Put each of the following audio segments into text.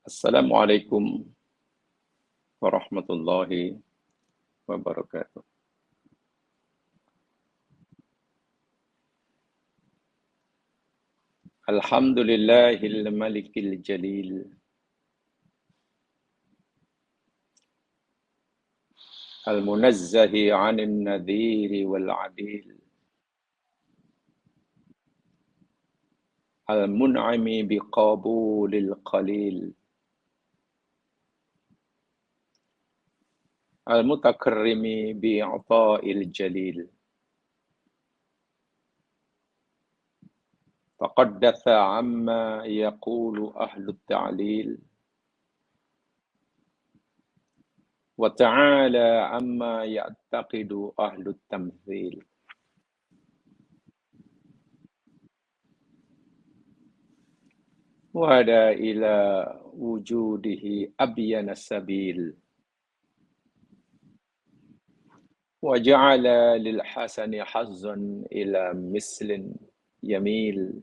Assalamualaikum warahmatullahi wabarakatuh. Alhamdulillahil malikil jalil. Al-munazzahi 'anil nadhiri wal 'adil. Al-mun'imi biqabulil qalil. Al-mutakarrimi bi'ata'il jalil. Taqaddatha 'amma yaqulu ahlut ta'lil. Wa ta'ala 'amma ya'taqidu ahlut tamthil. Wahada ila wujudihi abyana sabil. Wa ja'ala lil hasani hazzan ila mislin yamil.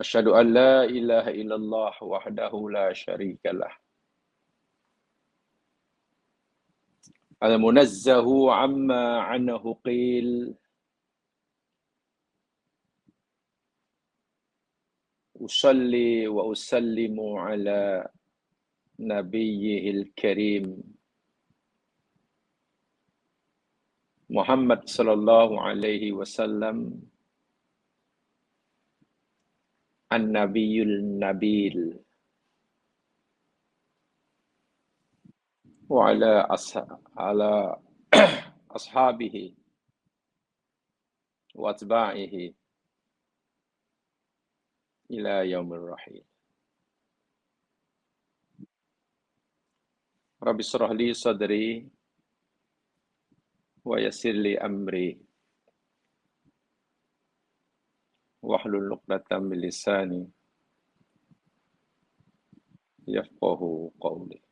Asyhadu an la ilaha illallah wahdahu la syarika lah. Al-munazzahu amma anhu qil. Usalli wa usallimu ala nabiyyihil karim Muhammad sallallahu alaihi wasallam an-nabiyyul nabil wa ala ashabihi wa atba'ihi ila yaumir rahil. Rabbi shrah li sadri wa yassir li amri wahlul 'uqdatam min lisani yafqahu qawli.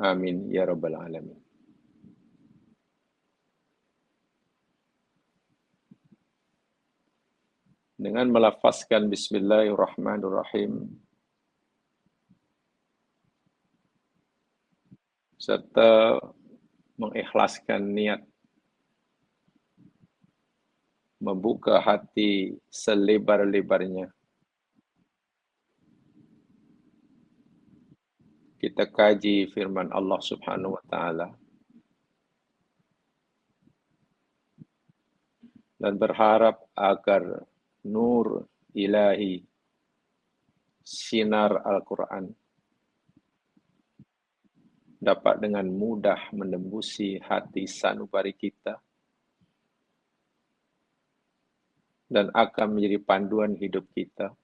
Amin ya rabbal alamin. Dengan melafazkan bismillahirrahmanirrahim serta mengikhlaskan niat membuka hati selebar-lebarnya, kita kaji firman Allah Subhanahu wa taala dan berharap agar nur ilahi, sinar Al-Quran dapat dengan mudah menembusi hati sanubari kita dan akan menjadi panduan hidup kita,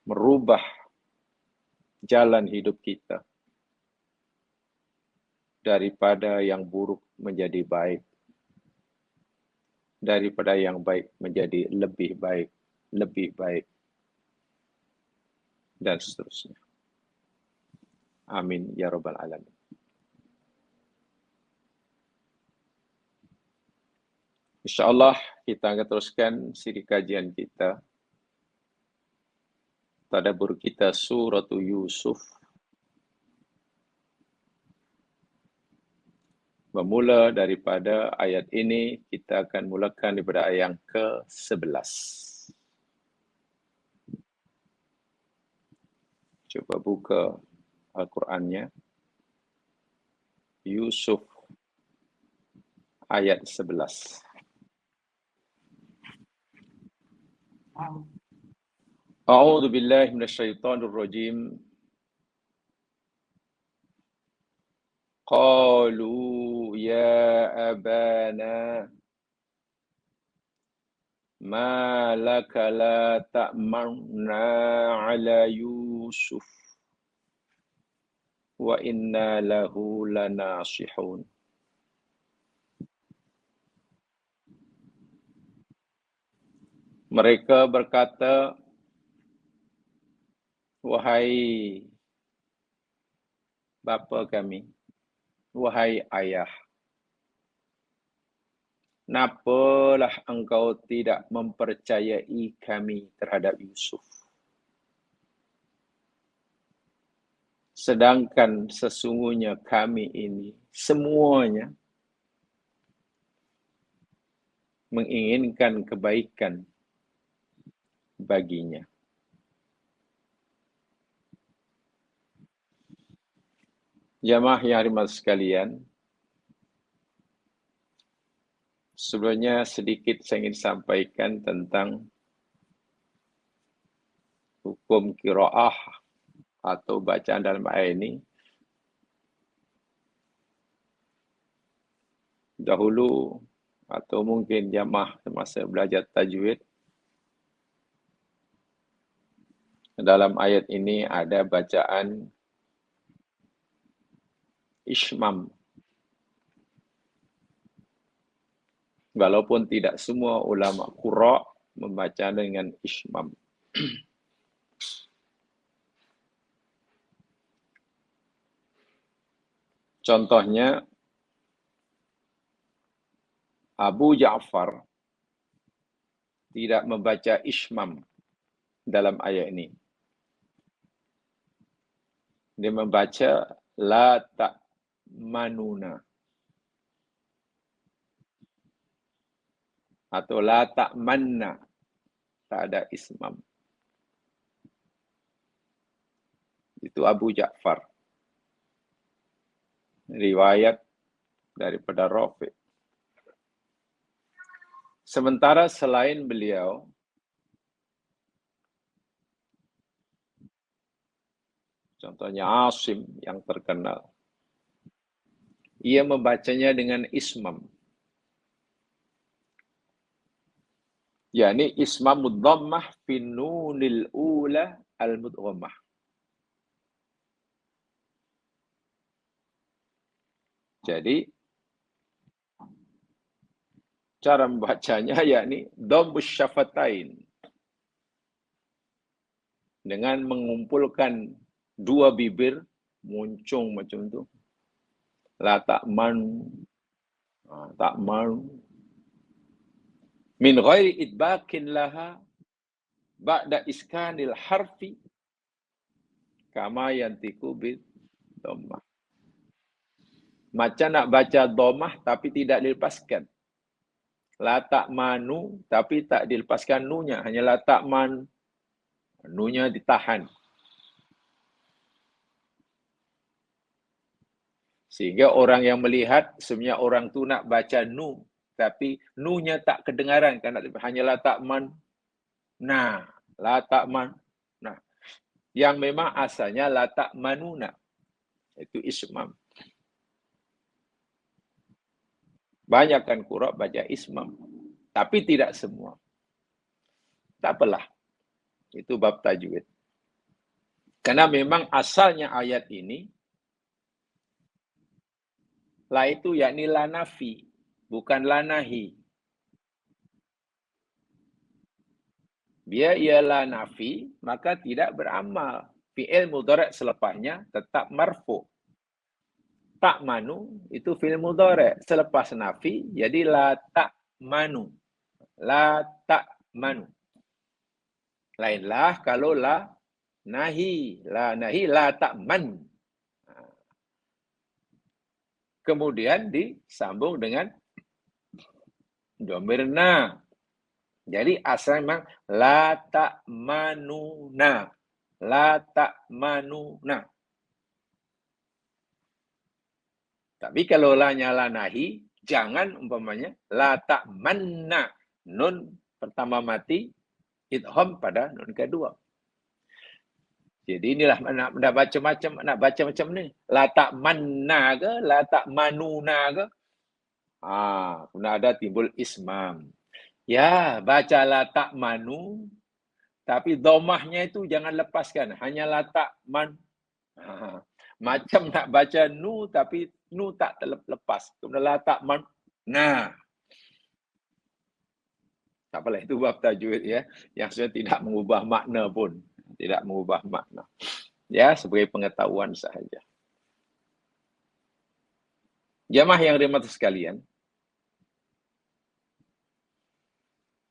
merubah jalan hidup kita daripada yang buruk menjadi baik, daripada yang baik menjadi lebih baik, dan seterusnya. Amin ya rabbal alamin. InsyaAllah kita akan teruskan siri kajian kita, tadabbur kita surah Yusuf. Bermula daripada ayat ini, kita akan mulakan daripada ayat yang ke-11. Coba buka Al-Qurannya. Yusuf ayat 11. A'udzu billahi minasyaitonir rajim. Qalu ya abana ma laka la ta'manna ala Yusuf wa inna lahu lanasihun. Mereka berkata, wahai bapa kami, wahai ayah, napalah engkau tidak mempercayai kami terhadap Yusuf? Sedangkan sesungguhnya kami ini semuanya menginginkan kebaikan baginya. Jamaah yang hormat sekalian, sebelumnya sedikit saya ingin sampaikan tentang hukum qiraah atau bacaan dalam ayat ini. Dahulu atau mungkin jamaah semasa belajar tajwid, dalam ayat ini ada bacaan ishmam. Walaupun tidak semua ulama qura membaca dengan ishmam. Contohnya Abu Ja'far tidak membaca ishmam dalam ayat ini. Dia membaca la ta'manuna atau la ta'manna, tak ada ismam. Itu Abu Ja'far. Riwayat daripada Rafi'. Sementara selain beliau, contohnya Asim yang terkenal, ia membacanya dengan ismam. Yani ismamud dhammah fin nunil ula al-mudghammah. Jadi cara membacanya yakni dhammus syafatain, dengan mengumpulkan dua bibir muncung macam tu. La ta'man, ta'man min ghairi idbakin laha ba'da iskanil harfi kama yantiku bid dhammah. Macam nak baca dhammah tapi tidak dilepaskan. La ta'manu tapi tak dilepaskan nunya, hanya la ta'man, nunya ditahan. Sehingga orang yang melihat sebenarnya orang tu nak baca nu, tapi nunya tak kedengaran, kan hanya la ta'man. Nah, la ta'man. Nah, yang memang asalnya la ta'manuna. Itu ismam. Banyak kan qura baca ismam, tapi tidak semua. Tak apalah. Itu bab tajwid. Karena memang asalnya ayat ini la itu yakni la nafi, bukan la nahi. Dia ialah nafi, maka tidak beramal. Fi'il mudhari' selepasnya tetap marfu. Ta'manu itu fi'il mudhari'. Selepas nafi, jadi la ta'manu. La ta'manu. Lainlah kalau la nahi. La nahi, la ta'man. Kemudian disambung dengan dhamir na. Jadi asal memang la ta'manuna. La ta'manuna. Tapi kalau la nyala nahi, jangan umpamanya la ta'manna. Nun pertama mati, idgham pada nun kedua. Jadi inilah nak baca macam ni. La ta'manna ke, la ta'manuna ke? Kena ada timbul ismam. Ya, baca la ta'manu, tapi dhammahnya itu jangan lepaskan. Hanya la ta'man. Macam nak baca nu, tapi nu tak terlepas. Kemudian la ta'man. Nah. Tak apalah, itu bab tajwid ya. Yang sebenarnya tidak mengubah makna pun. Tidak mengubah makna. Ya, sebagai pengetahuan sahaja. Jamaah yang dirahmati sekalian,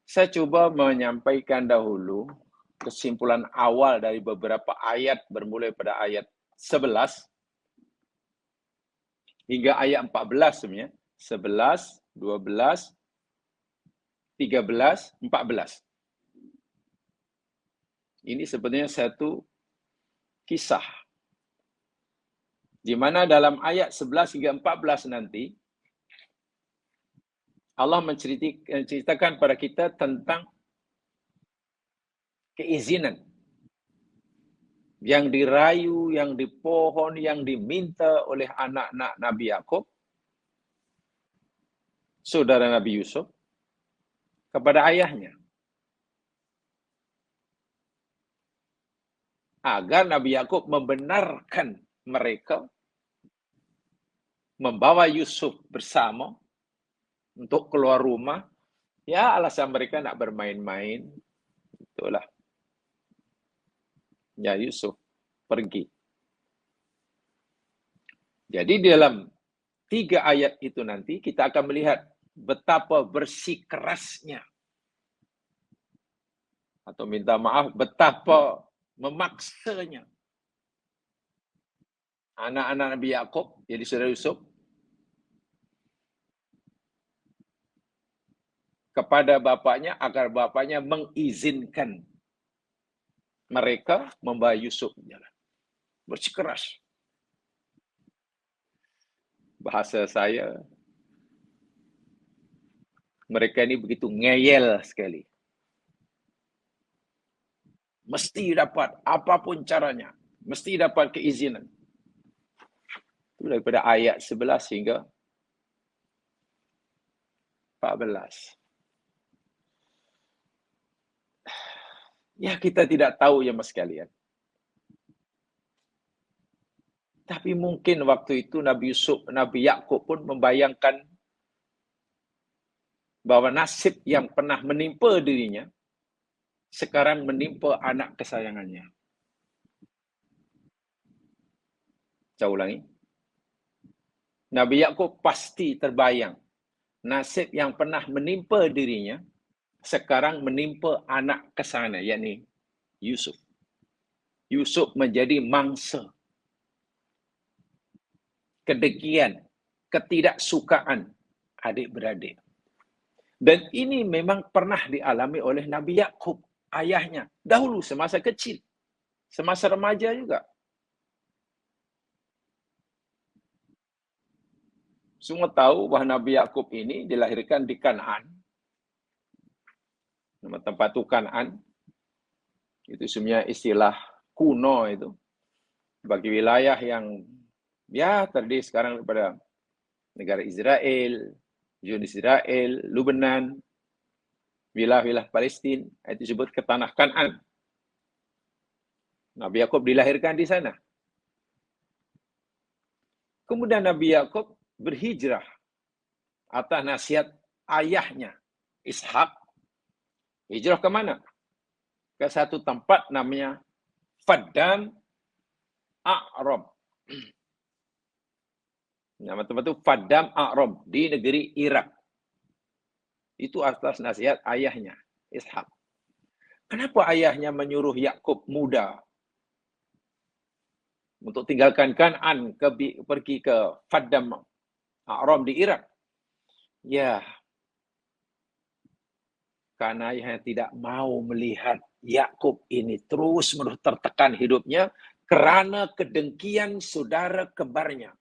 saya coba menyampaikan dahulu kesimpulan awal dari beberapa ayat bermulai pada ayat 11 hingga ayat 14 sebenarnya. 11, 12, 13, 14. Ini sebenarnya satu kisah. Di mana dalam ayat 11 hingga 14 nanti, Allah menceritakan pada kita tentang keizinan yang dirayu, yang dipohon, yang diminta oleh anak-anak Nabi Yakub, saudara Nabi Yusuf, kepada ayahnya. Agar Nabi Yakub membenarkan mereka membawa Yusuf bersama untuk keluar rumah. Ya, alasan mereka nak bermain-main. Itulah. Ya, Yusuf pergi. Jadi dalam 3 ayat itu nanti kita akan melihat betapa bersikeras,nya atau minta maaf, betapa memaksanya anak-anak Nabi Yakub, jadi saudara Yusuf, kepada bapaknya agar bapaknya mengizinkan mereka membawa Yusuf jalan. Bersikeras. Bahasa saya, mereka ini begitu ngeyel sekali. Mesti dapat, apapun caranya. Mesti dapat keizinan. Itu daripada ayat 11 hingga 14. Ya, kita tidak tahu ya mas sekalian. Tapi mungkin waktu itu Nabi Yusuf, Nabi Yakub pun membayangkan bahwa nasib yang pernah menimpa dirinya sekarang menimpa anak kesayangannya. Saya ulangi. Nabi Yakub pasti terbayang nasib yang pernah menimpa dirinya sekarang menimpa anak kesayangannya, yakni Yusuf. Yusuf menjadi mangsa kedengkian, ketidaksukaan adik-beradik. Dan ini memang pernah dialami oleh Nabi Yakub, ayahnya, dahulu semasa kecil, semasa remaja juga. Semua tahu bahawa Nabi Yakub ini dilahirkan di Kanaan. Nama tempat itu Kanaan. Itu sebenarnya istilah kuno itu bagi wilayah yang ya terdiri sekarang daripada negara Israel, Zionis Israel, Lebanon, wilayah-wilayah Palestin, itu disebut ke tanah Kanaan. Nabi Yakub dilahirkan di sana. Kemudian Nabi Yakub berhijrah atas nasihat ayahnya, Ishak. Hijrah ke mana? Ke satu tempat namanya Faddam A'ram. Nama tempat itu Faddam A'ram di negeri Irak. Itu atas nasihat ayahnya, Ishak. Kenapa ayahnya menyuruh Yakub muda untuk tinggalkan Kanaan, pergi ke Faddam A'ram di Irak? Ya, karena ayahnya tidak mau melihat Yakub ini terus-menerus tertekan hidupnya kerana kedengkian saudara kembarnya.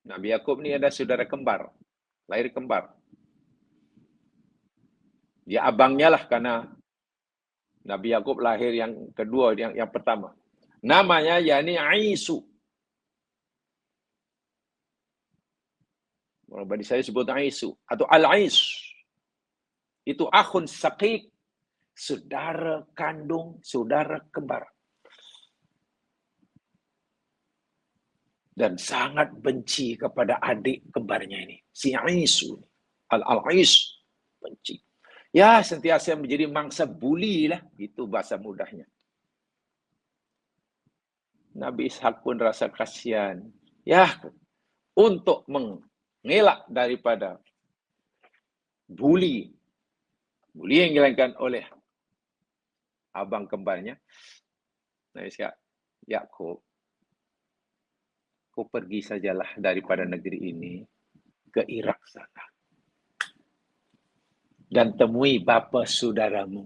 Nabi Yakub ni ada saudara kembar, lahir kembar. Dia abangnya lah karena Nabi Yakub lahir yang kedua, yang pertama. Namanya yakni Aisu. Orang bani saya sebut Aisu atau Al-Ais. Itu akhun syaqiq, saudara kandung, saudara kembar. Dan sangat benci kepada adik kembarnya ini, si Aisu. Al-Ais, benci. Ya, sentiasa menjadi mangsa buli lah, itu bahasa mudahnya. Nabi Ishak pun rasa kasihan. Ya, untuk mengelak daripada buli yang dilakukan oleh abang kembarnya, Nabi Ishak, Yakub, kau pergi sajalah daripada negeri ini ke Irak sana dan temui bapa saudaramu.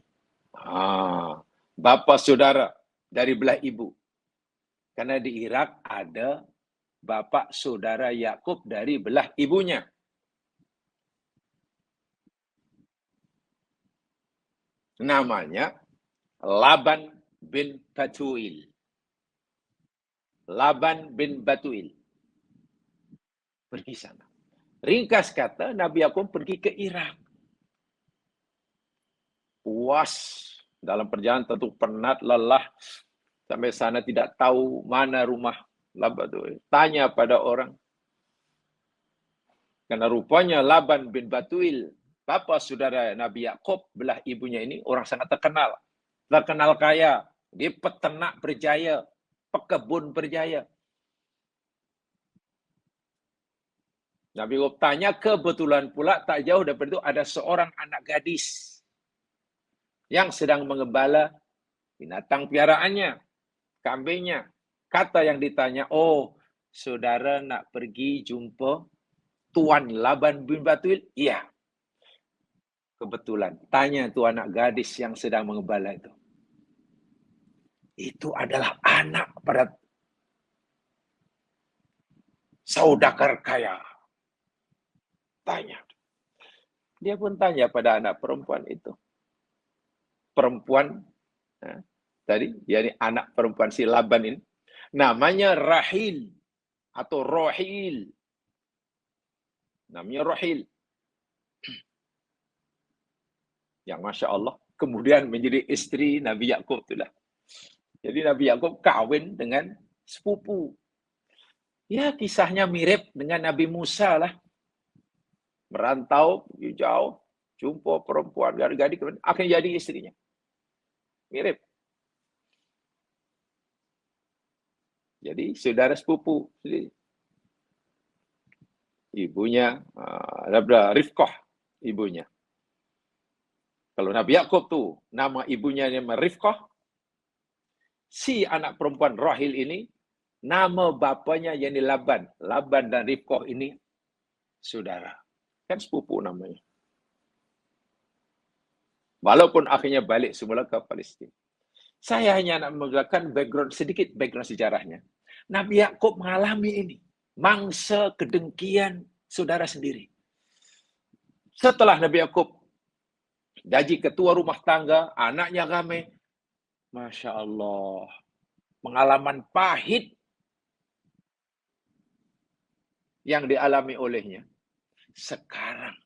Bapa saudara dari belah ibu. Karena di Irak ada bapa saudara Yakub dari belah ibunya. Namanya Laban bin Batuil. Laban bin Batuil. Pergi sana. Ringkas kata, Nabi Yakub pergi ke Irak. Puas dalam perjalanan, tentu penat, lelah. Sampai sana tidak tahu mana rumah Laban itu. Tanya pada orang. Karena rupanya Laban bin Batuil, bapa saudara Nabi Yakub, belah ibunya ini orang sangat terkenal. Terkenal kaya. Dia peternak berjaya. Pekebun berjaya. Nabi Yakub tanya, kebetulan pula tak jauh daripada itu ada seorang anak gadis yang sedang mengembala binatang piaraannya, kambingnya. Kata yang ditanya, oh, saudara nak pergi jumpa Tuan Laban bin Batuil? Iya. Kebetulan. Tanya tu anak gadis yang sedang mengembala itu. Itu adalah anak pada saudagar kaya. Tanya. Dia pun tanya pada anak perempuan itu. Perempuan tadi, yakni anak perempuan si Laban ini, namanya Rahil atau Rohil. Namanya Rohil. Yang Masya Allah, kemudian menjadi istri Nabi Yakub itulah. Jadi Nabi Yakub kawin dengan sepupu. Ya, kisahnya mirip dengan Nabi Musa lah. Merantau, pergi jauh, jumpa perempuan, gadis-gadis, akan jadi istrinya. Mirip. Jadi saudara sepupu. Jadi, ibunya Rifqah, ibunya. Kalau Nabi Yakub tuh nama ibunya Rifqah, si anak perempuan Rahil ini nama bapaknya yang Laban. Laban dan Rifqah ini saudara. Kan sepupu namanya. Walaupun akhirnya balik semula ke Palestina. Saya hanya nak menggunakan sedikit background sejarahnya. Nabi Yakub mengalami ini. Mangsa kedengkian saudara sendiri. Setelah Nabi Yakub jadi ketua rumah tangga, anaknya ramai. Masya Allah. Pengalaman pahit yang dialami olehnya. Sekarang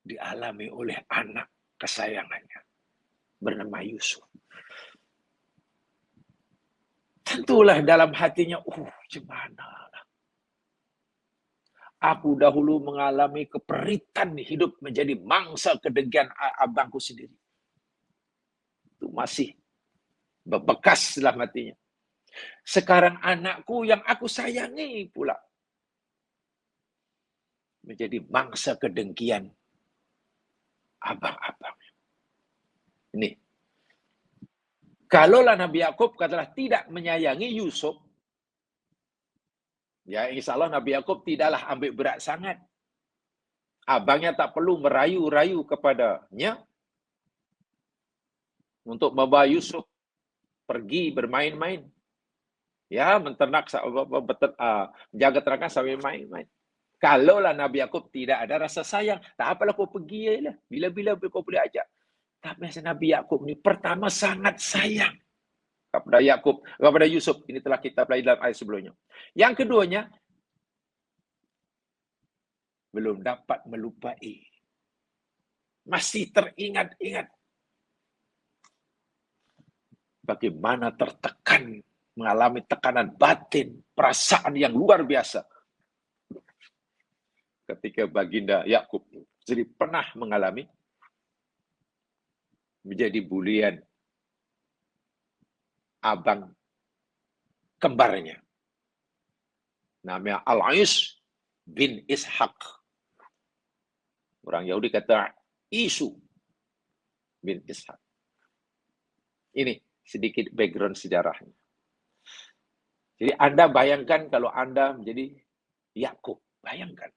dialami oleh anak kesayangannya. Bernama Yusuf. Tentulah dalam hatinya, gimana? Aku dahulu mengalami keperitan hidup menjadi mangsa kedengkian abangku sendiri. Itu masih bebekas dalam hatinya. Sekarang anakku yang aku sayangi pula menjadi mangsa kedengkian abang-abang. Ini. Kalaulah Nabi Yakub katalah tidak menyayangi Yusuf, ya insya Allah Nabi Yakub tidaklah ambil berat sangat. Abangnya tak perlu merayu-rayu kepadanya untuk membawa Yusuf pergi bermain-main. Ya, menternak, menjaga ternakan sambil main-main. Kalaulah Nabi Yakub tidak ada rasa sayang, tak apalah kau pergi aja lah. Bila-bila kau boleh ajak. Tapi Nabi Yakub ni pertama sangat sayang kepada Yusuf. Ini telah kita pelajari dalam ayat sebelumnya. Yang keduanya, belum dapat melupai. Masih teringat-ingat. Bagaimana tertekan, mengalami tekanan batin, perasaan yang luar biasa. Ketika baginda Yakub jadi pernah mengalami menjadi bulian abang kembarnya. Namanya Al-Is bin Ishaq. Orang Yahudi kata Isu bin Ishaq. Ini sedikit background sejarahnya. Jadi Anda bayangkan kalau Anda menjadi Yakub. Bayangkan.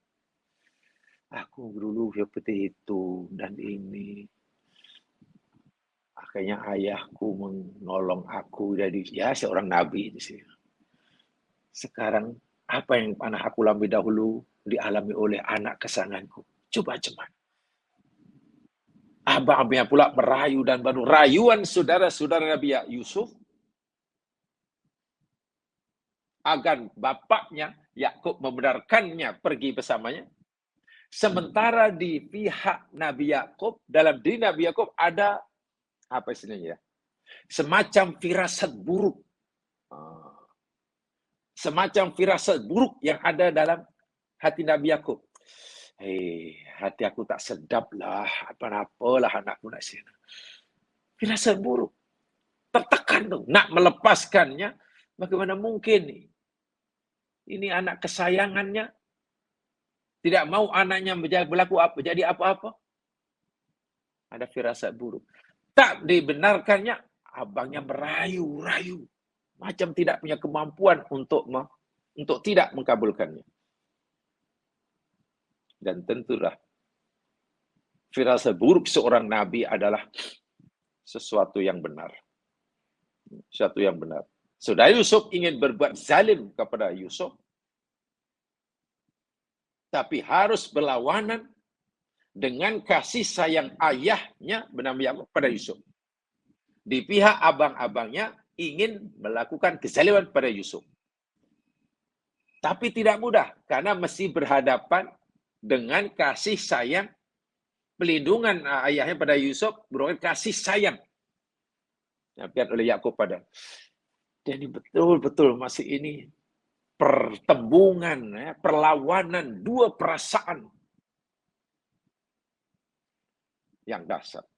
Aku dulu seperti itu dan ini. Akhirnya ayahku menolong aku jadi ya seorang nabi itu sih. Sekarang apa yang pernah aku lalui dahulu dialami oleh anak kesayanganku. Coba cuman. Abang-abangnya pula merayu dan baru rayuan saudara-saudara Nabi Yusuf agar bapaknya Yakub membenarkannya pergi bersamanya. Sementara di pihak Nabi Yakub, dalam diri Nabi Yakub ada apa istilahnya? Semacam firasat buruk. Semacam firasat buruk yang ada dalam hati Nabi Yakub. Hati aku tak sedap lah, apa-apalah anakku nak sini. Firasat buruk. Tertekan tuh, nak melepaskannya. Bagaimana mungkin nih? Ini anak kesayangannya. Tidak mau anaknya jadi apa-apa. Ada firasat buruk. Tak dibenarkannya, abangnya merayu-rayu. Macam tidak punya kemampuan untuk tidak mengabulkannya. Dan tentulah firasat buruk seorang nabi adalah sesuatu yang benar. Sesuatu yang benar. Saudara Yusuf ingin berbuat zalim kepada Yusuf, tapi harus berlawanan dengan kasih sayang ayahnya bernama Yakub pada Yusuf. Di pihak abang-abangnya ingin melakukan kezaliman pada Yusuf. Tapi tidak mudah, karena mesti berhadapan dengan kasih sayang, pelindungan ayahnya pada Yusuf, berupa kasih sayang yang diberikan oleh Yakub pada. Jadi betul-betul masih ini pertembungan, perlawanan dua perasaan yang dasar.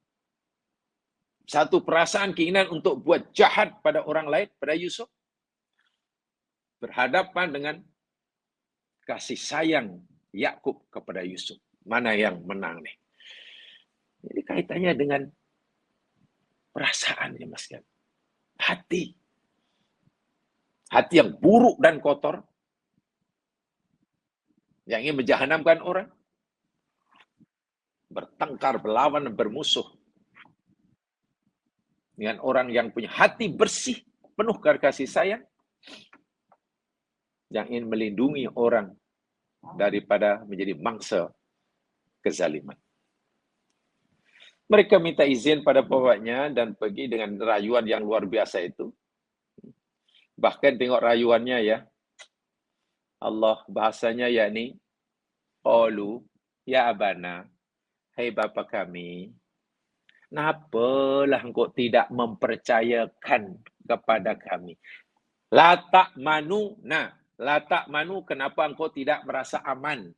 Satu perasaan keinginan untuk buat jahat pada orang lain, pada Yusuf, berhadapan dengan kasih sayang Yakub kepada Yusuf. Mana yang menang nih? Jadi kaitannya dengan perasaan ya Mas kan. Hati. Hati yang buruk dan kotor. Yang ingin menjahanamkan orang. Bertengkar, berlawan, bermusuh. Dengan orang yang punya hati bersih, penuh kasih sayang. Yang ingin melindungi orang daripada menjadi mangsa kezaliman. Mereka minta izin pada bapaknya dan pergi dengan rayuan yang luar biasa itu. Bahkan tengok rayuannya ya. Allah bahasanya yakni qalu ya abana, hai bapa kami, kenapalah engkau tidak mempercayakan kepada kami? La ta'manu, la ta'manu, kenapa engkau tidak merasa aman,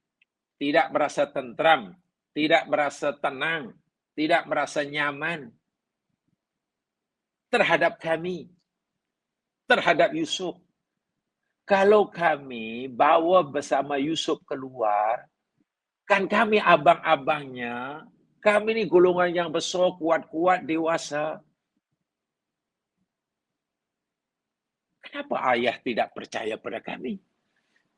tidak merasa tentram, tidak merasa tenang, tidak merasa nyaman terhadap kami, terhadap Yusuf. Kalau kami bawa bersama Yusuf keluar, kan kami abang-abangnya, kami ini golongan yang besar, kuat-kuat, dewasa. Kenapa ayah tidak percaya pada kami?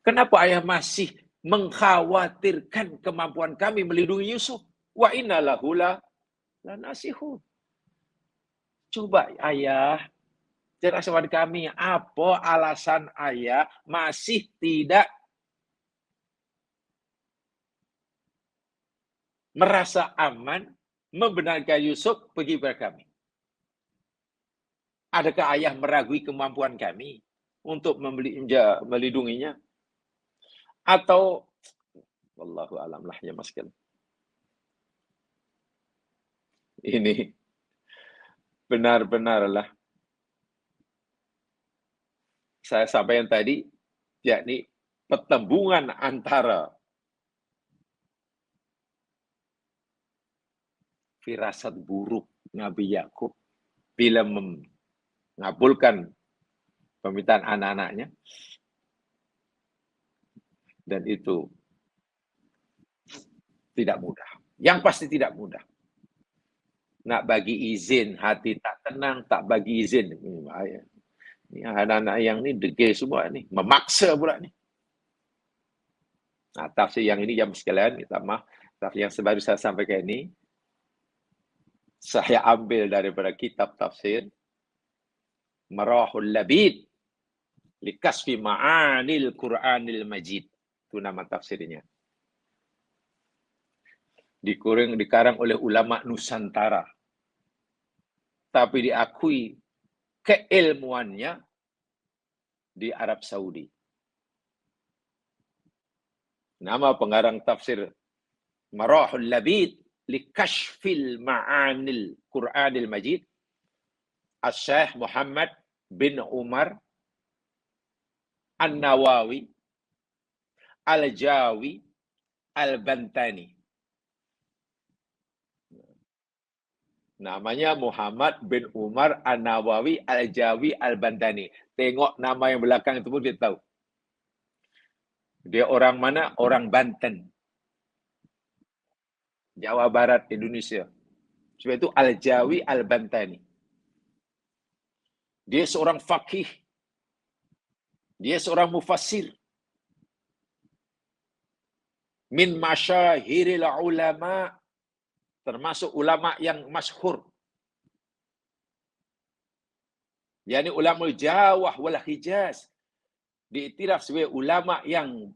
Kenapa ayah masih mengkhawatirkan kemampuan kami melindungi Yusuf? Wa inna lahu lanasihun. Coba ayah, jelaskan kepada kami, apa alasan ayah masih tidak merasa aman membenarkan Yusuf pergi kepada kami? Adakah ayah meragui kemampuan kami untuk melindunginya? Atau, wallahu alam lah ya Mas Ken. Ini benar-benarlah saya sampaikan tadi, yakni pertembungan antara firasat buruk Nabi Yakub bila mengabulkan permintaan anak-anaknya. Dan itu tidak mudah. Yang pasti tidak mudah. Nak bagi izin, hati tak tenang, tak bagi izin. Ini bahaya. Ini anak-anak yang ni degil semua ni. Memaksa pula ni. Nah, tafsir yang ini jam sekalian, minta maaf. Tafsir yang sebaru saya sampaikan ini, saya ambil daripada kitab tafsir Marahul Labid Likasfi Ma'anil Quranil Majid. Itu nama tafsirnya. Dikarang oleh ulama Nusantara. Tapi diakui keilmuannya di Arab Saudi. Nama pengarang tafsir Marahul Labid Likashfil Ma'anil Quranil Majid, Asy-Syaikh Muhammad bin Umar An-Nawawi Al-Jawi Al-Bantani. Namanya Muhammad bin Umar An-Nawawi Al-Jawi Al-Bantani. Tengok nama yang belakang itu pun kita tahu. Dia orang mana? Orang Banten. Jawa Barat, Indonesia. Sebab itu Al-Jawi Al-Bantani. Dia seorang faqih. Dia seorang mufassir. Min masyahiril ulama. Termasuk ulama yang masyhur. Yani ulama Jawa wal Hijaz. Diiktiraf sebagai ulama yang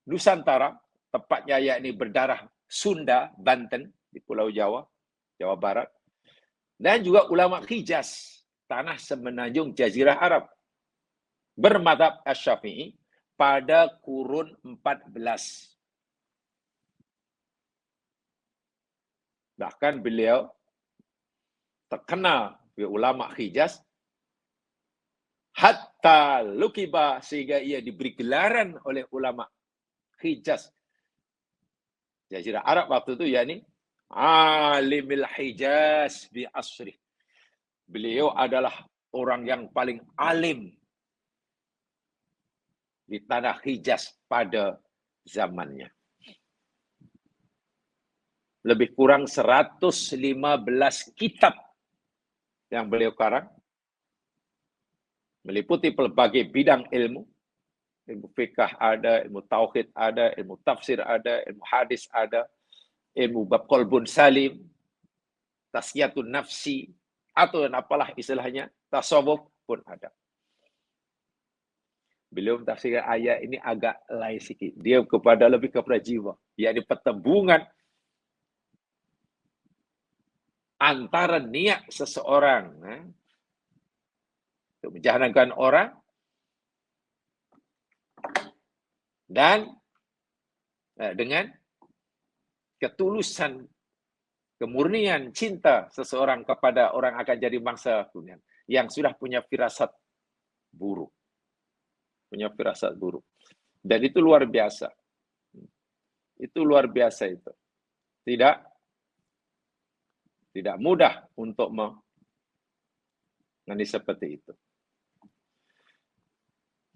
Nusantara, tepatnya yakni berdarah Sunda, Banten, di Pulau Jawa, Jawa Barat. Dan juga ulama Hijaz, tanah semenanjung Jazirah Arab. Bermadhab Asy-Syafi'i pada kurun 14. Bahkan beliau terkenal sebagai ulama Hijaz, hatta lukiba, sehingga ia diberi gelaran oleh ulama Hijaz. Jazirah Arab waktu itu yakni alimil Hijaz bi asri. Beliau adalah orang yang paling alim di tanah Hijaz pada zamannya. Lebih kurang 115 kitab yang beliau karang, meliputi pelbagai bidang ilmu. Ilmu fiqh ada, ilmu tauhid ada, ilmu tafsir ada, ilmu hadis ada, ilmu bab qalbun salim, tasqiyatun nafsi, atau apalah istilahnya, tasawuf pun ada. Beliau mentafsirkan ayat ini agak lain sikit. Dia lebih kepada jiwa, yakni pertembungan antara niat seseorang untuk menjahankan orang dan dengan ketulusan, kemurnian cinta seseorang kepada orang akan jadi bangsa dunia yang sudah punya firasat buruk. Punya firasat buruk. Dan itu luar biasa. Itu luar biasa itu. Tidak mudah untuk mengenai seperti itu.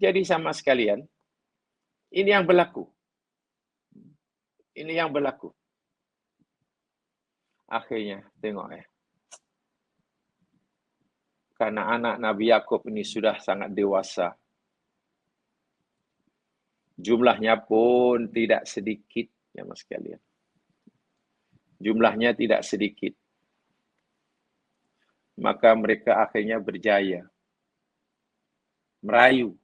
Jadi sama sekalian, ini yang berlaku. Ini yang berlaku. Akhirnya, tengok karena anak Nabi Yakub ini sudah sangat dewasa. Jumlahnya pun tidak sedikit, ya mas sekalian. Jumlahnya tidak sedikit. Maka mereka akhirnya berjaya. Merayu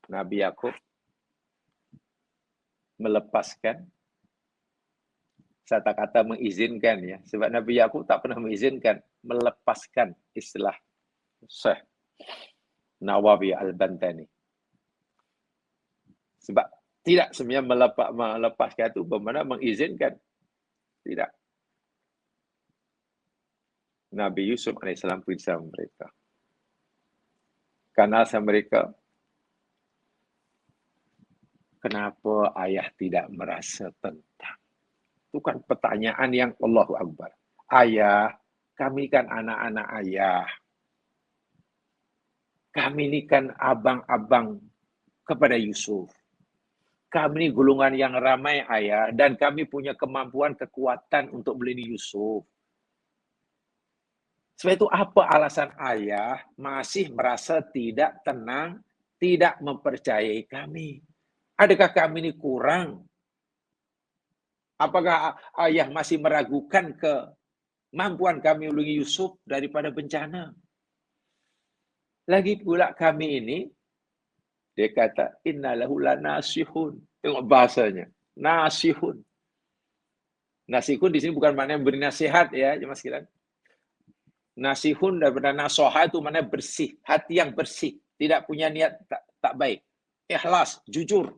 Nabi Yakub melepaskan, saya tak kata mengizinkan ya, sebab Nabi Yakub tak pernah mengizinkan, melepaskan istilah Syekh Nawawi Al-Bantani. Sebab tidak sebenarnya melepaskan itu bermakna mengizinkan. Tidak. Nabi Yusuf AS pergi sama mereka. Karena sama mereka, kenapa ayah tidak merasa tentang? Itu kan pertanyaan yang Allahu Akbar. Ayah, kami kan anak-anak ayah. kami ini kan abang-abang kepada Yusuf. Kami ini golongan yang ramai ayah, dan kami punya kemampuan, kekuatan untuk melindungi Yusuf. Sebab itu apa alasan ayah masih merasa tidak tenang, tidak mempercayai kami? Adakah kami ini kurang? Apakah ayah masih meragukan kemampuan kami melindungi Yusuf daripada bencana? Lagi pula kami ini, dia kata, innalahu lanasihun. Tengok bahasanya, nasihun. Nasihun di sini bukan maknanya beri nasihat ya, jemaah sekalian. Nasihun daripada nasoha itu maknanya bersih, hati yang bersih, tidak punya niat tak baik. Ikhlas, jujur.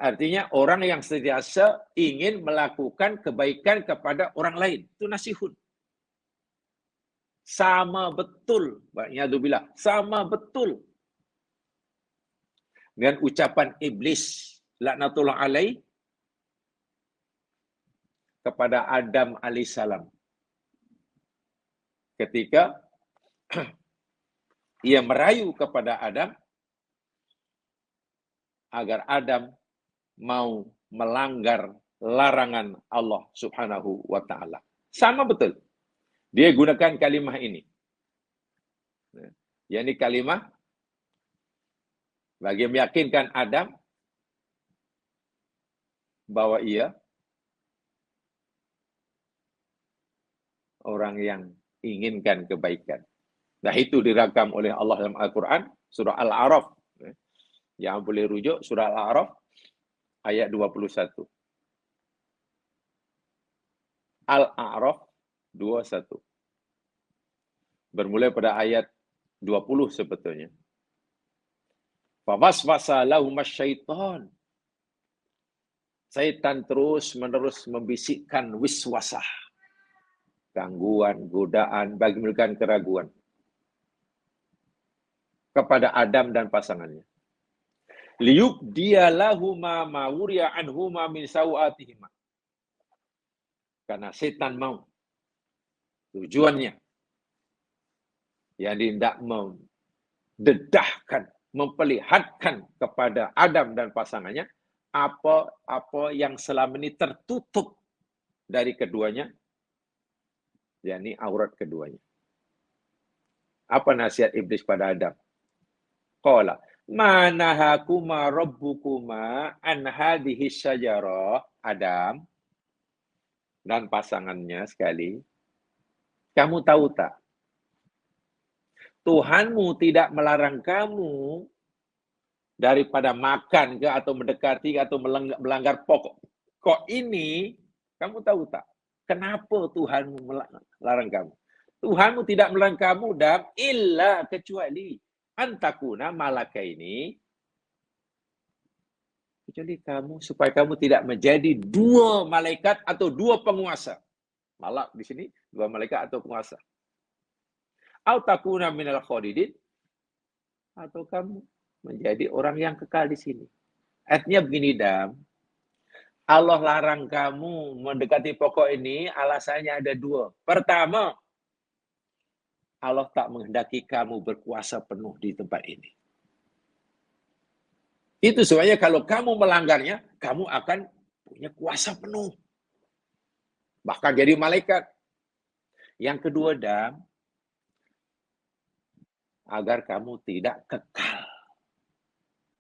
Artinya orang yang sentiasa ingin melakukan kebaikan kepada orang lain. Itu nasihun. Sama betul. Ba'yadzubillah. Sama betul. Dengan ucapan iblis. Laknatullah alaih. Kepada Adam alaihissalam. Ketika ia merayu kepada Adam. Agar Adam mau melanggar larangan Allah subhanahu wa ta'ala. Sama betul. Dia gunakan kalimah ini. Yang ini kalimah bagi meyakinkan Adam bahwa ia orang yang inginkan kebaikan. Nah itu dirakam oleh Allah dalam Al-Quran, surah Al-A'raf. Yang boleh rujuk, surah Al-A'raf, ayat 21. Al-A'raf 21. Bermula pada ayat 20 sebetulnya. Fawaswasa lahumas syaitan. Syaitan terus-menerus membisikkan wiswasah. Gangguan, godaan, bagi memberikan keraguan. Kepada Adam dan pasangannya. Liyubdiyalahuma ma'uriya anhuma min sawatihima. Karena setan mau. Tujuannya. Yang tidak mendedahkan, memperlihatkan kepada Adam dan pasangannya apa yang selama ini tertutup dari keduanya, yakni aurat keduanya. Apa nasihat iblis pada Adam? Qala, ma nahakuma rabbukuma an hadhihi syajarah, Adam dan pasangannya sekali. Kamu tahu tak? Tuhanmu tidak melarang kamu daripada makan ke atau mendekati atau melanggar pokok ini. Kamu tahu tak? Kenapa Tuhanmu melarang kamu? Tuhanmu tidak melarang kamu dan illa kecuali antakuna malaka ini, kecuali kamu supaya kamu tidak menjadi dua malaikat atau dua penguasa. Malak di sini dua malaikat atau penguasa. Au takuna minal khalidin, atau kamu menjadi orang yang kekal di sini. Artinya begini, Dam. Allah larang kamu mendekati pokok ini, alasannya ada dua. Pertama, Allah tak menghendaki kamu berkuasa penuh di tempat ini. Itu sebabnya kalau kamu melanggarnya, kamu akan punya kuasa penuh. Bahkan jadi malaikat. Yang kedua, Dam, agar kamu tidak kekal.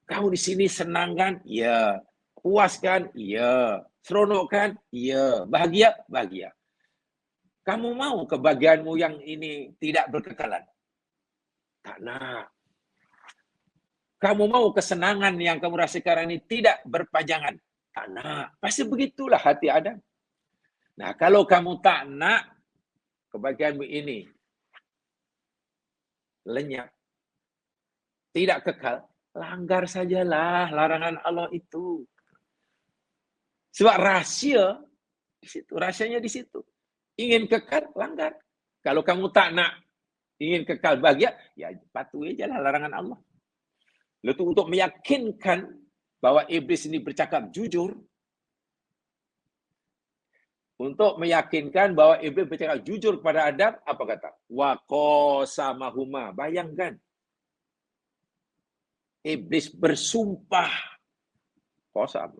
Kamu di sini senang kan? Ya. Puas kan? Ya. Seronok kan? Ya. Bahagia? Bahagia. Kamu mau kebahagiaanmu yang ini tidak berkekalan? Tak nak. Kamu mau kesenangan yang kamu rasakan ini tidak berpanjangan? Tak nak. Pasti begitulah hati Adam. Nah, kalau kamu tak nak kebahagiaanmu ini lenyap, tidak kekal, langgar sajalah larangan Allah itu. Sebab rahsia di situ, rahsianya di situ. Ingin kekal, langgar. Kalau kamu tak nak ingin kekal bahagia, ya patuhi ajalah larangan Allah. Lalu untuk meyakinkan bahwa iblis ini bercakap jujur, untuk meyakinkan bahwa iblis bercakap jujur kepada Adam, apa kata? Wa qasamahuma. Bayangkan. Iblis bersumpah qasam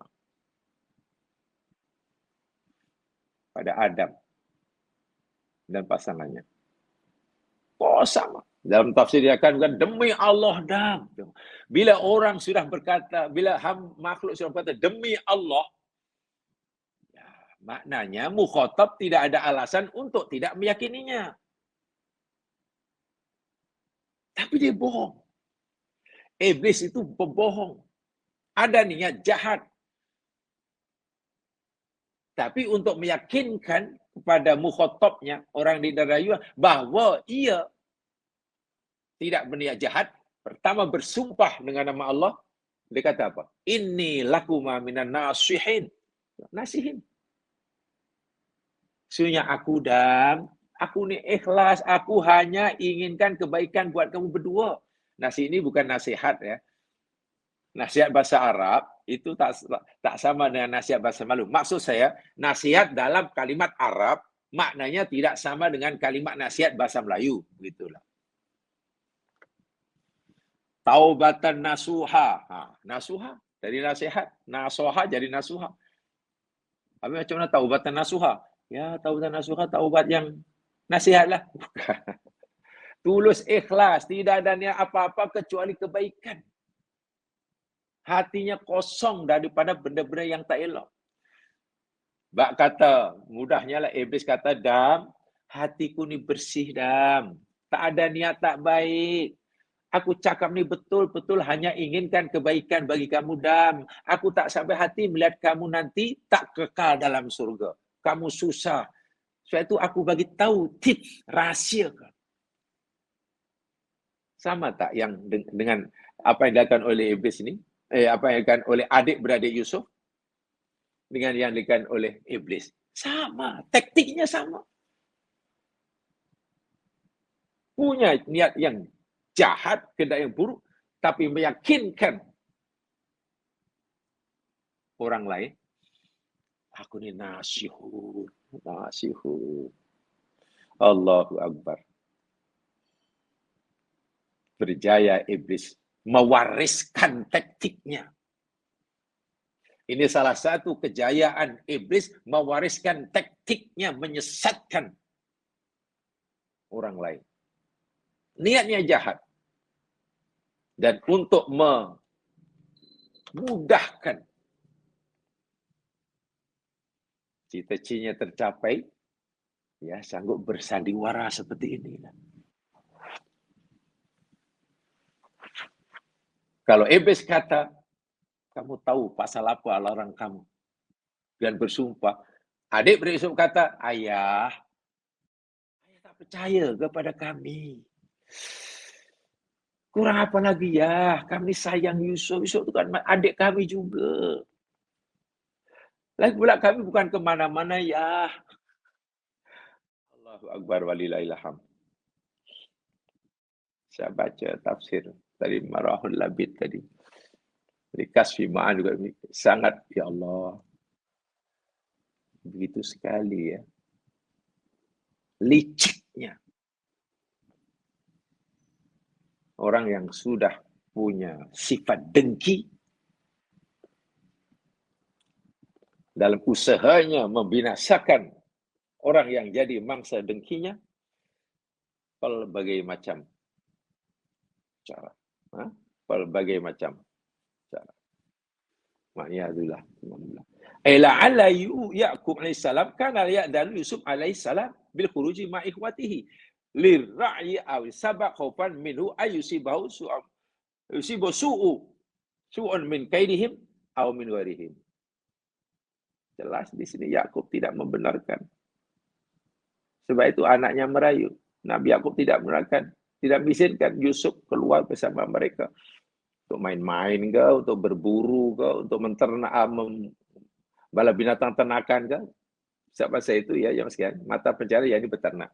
pada Adam dan pasangannya. Qasam. Dalam tafsir dia akan demi Allah Adam. Bila orang sudah berkata, bila makhluk sudah berkata demi Allah, ya, maknanya mukhatab tidak ada alasan untuk tidak meyakininya. Tapi dia bohong. Iblis itu pembohong. Ada niat jahat. Tapi untuk meyakinkan kepada mukhatabnya, orang di darayuan, bahwa ia tidak berniat jahat, pertama bersumpah dengan nama Allah, dia kata apa? Inni lakuma minan nasihin. Nasihin. Sesungguhnya aku aku ni ikhlas, aku hanya inginkan kebaikan buat kamu berdua. Nasi ini bukan nasihat ya. Nasihat bahasa Arab itu tak sama dengan nasihat bahasa Melayu. Maksud saya, nasihat dalam kalimat Arab maknanya tidak sama dengan kalimat nasihat bahasa Melayu. Begitulah. Taubatan nasuha. Nasuha dari nasihat. Nasuha jadi nasuha. Tapi macam mana taubatan nasuha? Ya, taubatan nasuha, taubat yang nasihat lah. Tulus ikhlas. Tidak ada niat apa-apa kecuali kebaikan. Hatinya kosong daripada benda-benda yang tak elok. Bak kata, mudahnya lah Iblis kata, Dam, hatiku ni bersih, Dam. Tak ada niat tak baik. Aku cakap ni betul-betul hanya inginkan kebaikan bagi kamu, Dam. Aku tak sampai hati melihat kamu nanti tak kekal dalam surga. Kamu susah. Sebab itu aku bagi tahu tips, rahsia. Sama tak yang dengan apa yang dilakukan oleh Iblis ini? Apa yang dilakukan oleh adik-beradik Yusuf? Dengan yang dilakukan oleh Iblis. Sama. Taktiknya sama. Punya niat yang jahat, kehendak yang buruk, tapi meyakinkan orang lain, aku ni nasihun. Allahu Akbar. Berjaya Iblis mewariskan taktiknya. Ini salah satu kejayaan Iblis mewariskan taktiknya, menyesatkan orang lain. Niatnya jahat. Dan untuk memudahkan cita-citanya tercapai, ya sanggup bersandiwara seperti ini. Kalau Iblis kata, kamu tahu pasal apa alarang kamu, dan bersumpah, adik beradik kata, ayah tak percaya kepada kami. Kurang apa lagi ya? Kami sayang Yusuf. Yusuf itu kan adik kami juga. Lagi pula kami bukan kemana-mana ya. Allahu Akbar walillahil hamd. Saya baca tafsir dari Marahul Labid tadi. Dari Kasfi Ma'an juga sangat, ya Allah. Begitu sekali ya. Liciknya. Orang yang sudah punya sifat dengki dalam usahanya membinasakan orang yang jadi mangsa dengkinya pelbagai macam cara. Pelbagai macam cara. Ma'iyadullah. La'alla Ya'qub alaihissalam kana ya'dal Yusuf alaihissalam bil khuruji ma ikhwatihi lirra'i aw sabaq khaufan minhu ayusibahu su'un min kaidihim aw min ghairihim. Jelas di sini Yakub tidak membenarkan. Sebab itu anaknya merayu. Nabi Yakub tidak membenarkan, tidak mengizinkan Yusuf keluar bersama mereka untuk main-main ke, untuk berburu ke, untuk menternak bala binatang ternakan ke. Sebab saya itu ya yang sekian, mata pencarian yang ini beternak.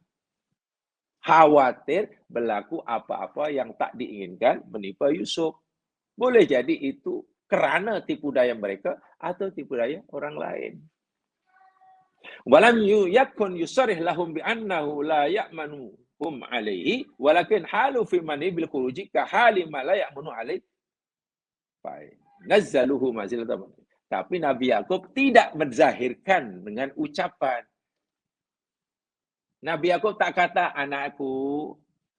Khawatir berlaku apa-apa yang tak diinginkan menimpa Yusuf. Boleh jadi itu kerana tipu daya mereka atau tipu daya orang lain. Walam yakun yusarih lahum bi annahu la ya'manuhum alaihi walakin halu fi mani bil khuruji ka hali ma la ya'manu alaihi Nazzaluhu manzilatan. Tapi Nabi Yakub tidak menzahirkan dengan ucapan. Nabi Yakub tak kata, anakku,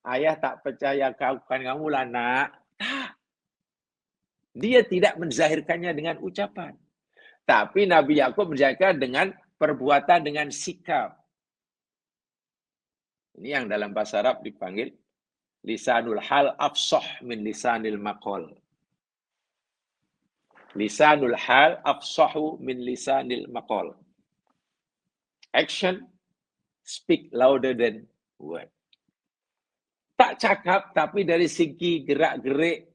ayah tak percaya kamu lah nak. Tak. Dia tidak menzahirkannya dengan ucapan. Tapi Nabi Yakub menzahirkan dengan perbuatan, dengan sikap. Ini yang dalam bahasa Arab dipanggil lisanul hal afsah min lisanil maqal. Lisanul hal afsahu min lisanil maqal. Action speak louder than word. Tak cakap, tapi dari segi gerak-gerik,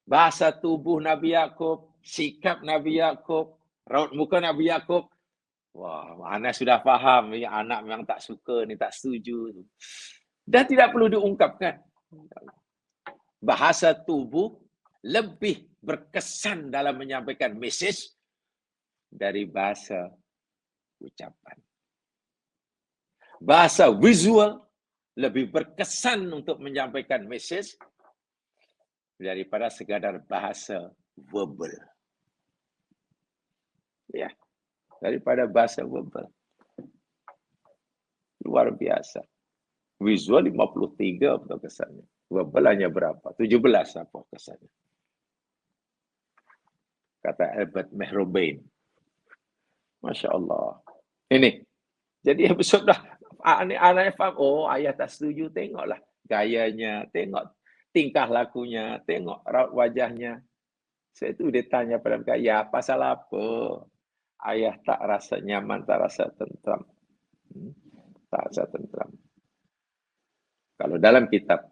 bahasa tubuh Nabi Yakub, sikap Nabi Yakub, raut muka Nabi Yakub, wah, anak sudah faham, ya, anak memang tak suka ni, tak setuju. Dan tidak perlu diungkapkan. Bahasa tubuh lebih berkesan dalam menyampaikan message dari bahasa ucapan. Bahasa visual lebih berkesan untuk menyampaikan message daripada sekadar bahasa verbal. Ya, daripada bahasa verbal. Luar biasa. Visual 53 betul kesannya. Verbal hanya berapa? 17 apa kesannya. Kata Albert Mehrobain. Masya Allah. Ini. Jadi episode dah. Anak faham. Oh, ayah tak setuju. Tengoklah gayanya. Tengok tingkah lakunya. Tengok raut wajahnya. Saya tu dia tanya pada mereka. Ya, pasal apa? Ayah tak rasa nyaman. Tak rasa tentram. Tak rasa tentram. Kalau dalam kitab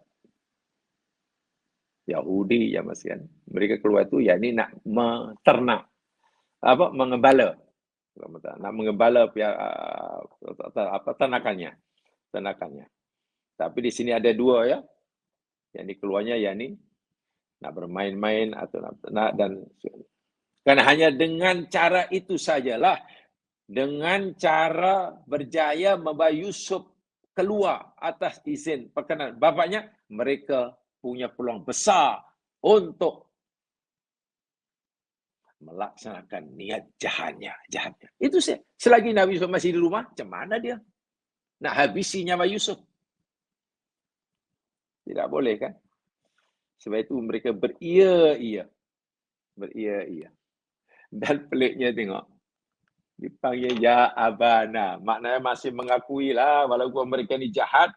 Yahudi ya Mas kan, mereka keluar tu ya ini nak ternak apa mengembala, nak mengembala apa ternakannya. Tapi di sini ada dua ya, yang keluarnya ya ini nak bermain-main atau nak dan karena hanya dengan cara itu sajalah, dengan cara berjaya membawa Yusuf keluar atas izin perkenan bapaknya, mereka punya peluang besar untuk melaksanakan niat jahatnya. Itu selagi Nabi Yusuf masih di rumah, macam mana dia nak habisi nyawa Yusuf? Tidak boleh kan? Sebab itu mereka beria-ia. Dan peliknya tengok, dipanggil ya abana. Maknanya masih mengakui lah walaupun mereka ni jahat.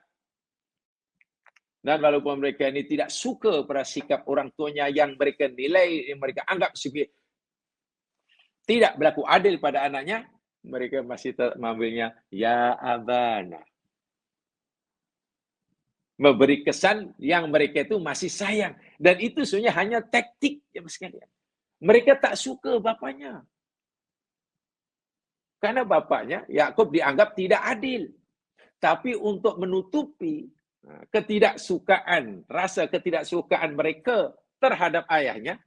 Dan walaupun mereka ini tidak suka pada sikap orang tuanya yang mereka nilai, yang mereka anggap sebagai tidak berlaku adil pada anaknya, mereka masih mengambilnya ya abana. Memberi kesan yang mereka itu masih sayang. Dan itu sebenarnya hanya taktik ya sekalian. Mereka tak suka bapaknya. Karena bapaknya, Yakub dianggap tidak adil. Tapi untuk menutupi rasa ketidaksukaan mereka terhadap ayahnya,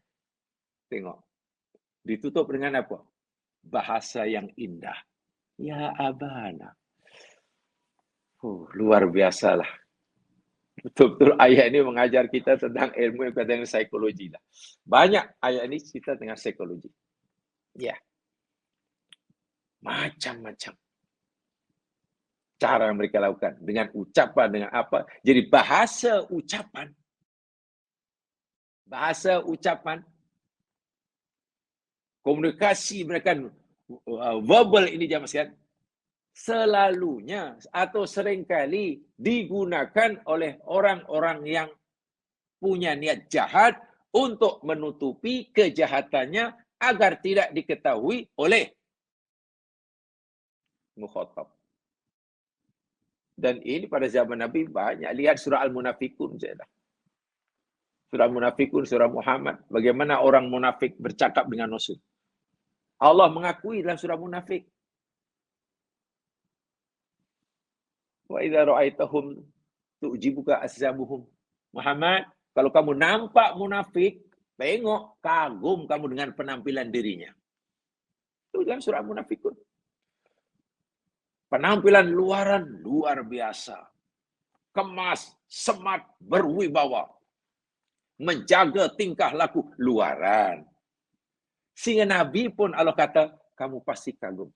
tengok, ditutup dengan apa? Bahasa yang indah. Ya abana. Luar biasalah. Betul-betul ayat ini mengajar kita tentang ilmu yang berkaitan dengan psikologi lah. Banyak ayat ini cerita tentang psikologi. Ya. Macam-macam cara yang mereka lakukan. Dengan ucapan, dengan apa. Jadi bahasa ucapan. Komunikasi mereka verbal ini jamaah sekalian. Selalunya atau seringkali digunakan oleh orang-orang yang punya niat jahat untuk menutupi kejahatannya agar tidak diketahui oleh mukhatab. Dan ini pada zaman Nabi banyak. Lihat surah Al-Munafikun saja. Surah Al-Munafikun, surah Muhammad. Bagaimana orang munafik bercakap dengan Rasul. Allah mengakui dalam surah Munafik. Wa idza ra'aitahum tu'jibuka asyabuhum. Muhammad, kalau kamu nampak munafik, tengok, kagum kamu dengan penampilan dirinya. Itu dalam surah Munafikun. Penampilan luaran luar biasa. Kemas, semat, berwibawa. menjaga tingkah laku luaran. Sehingga Nabi pun Allah kata, kamu pasti kagum.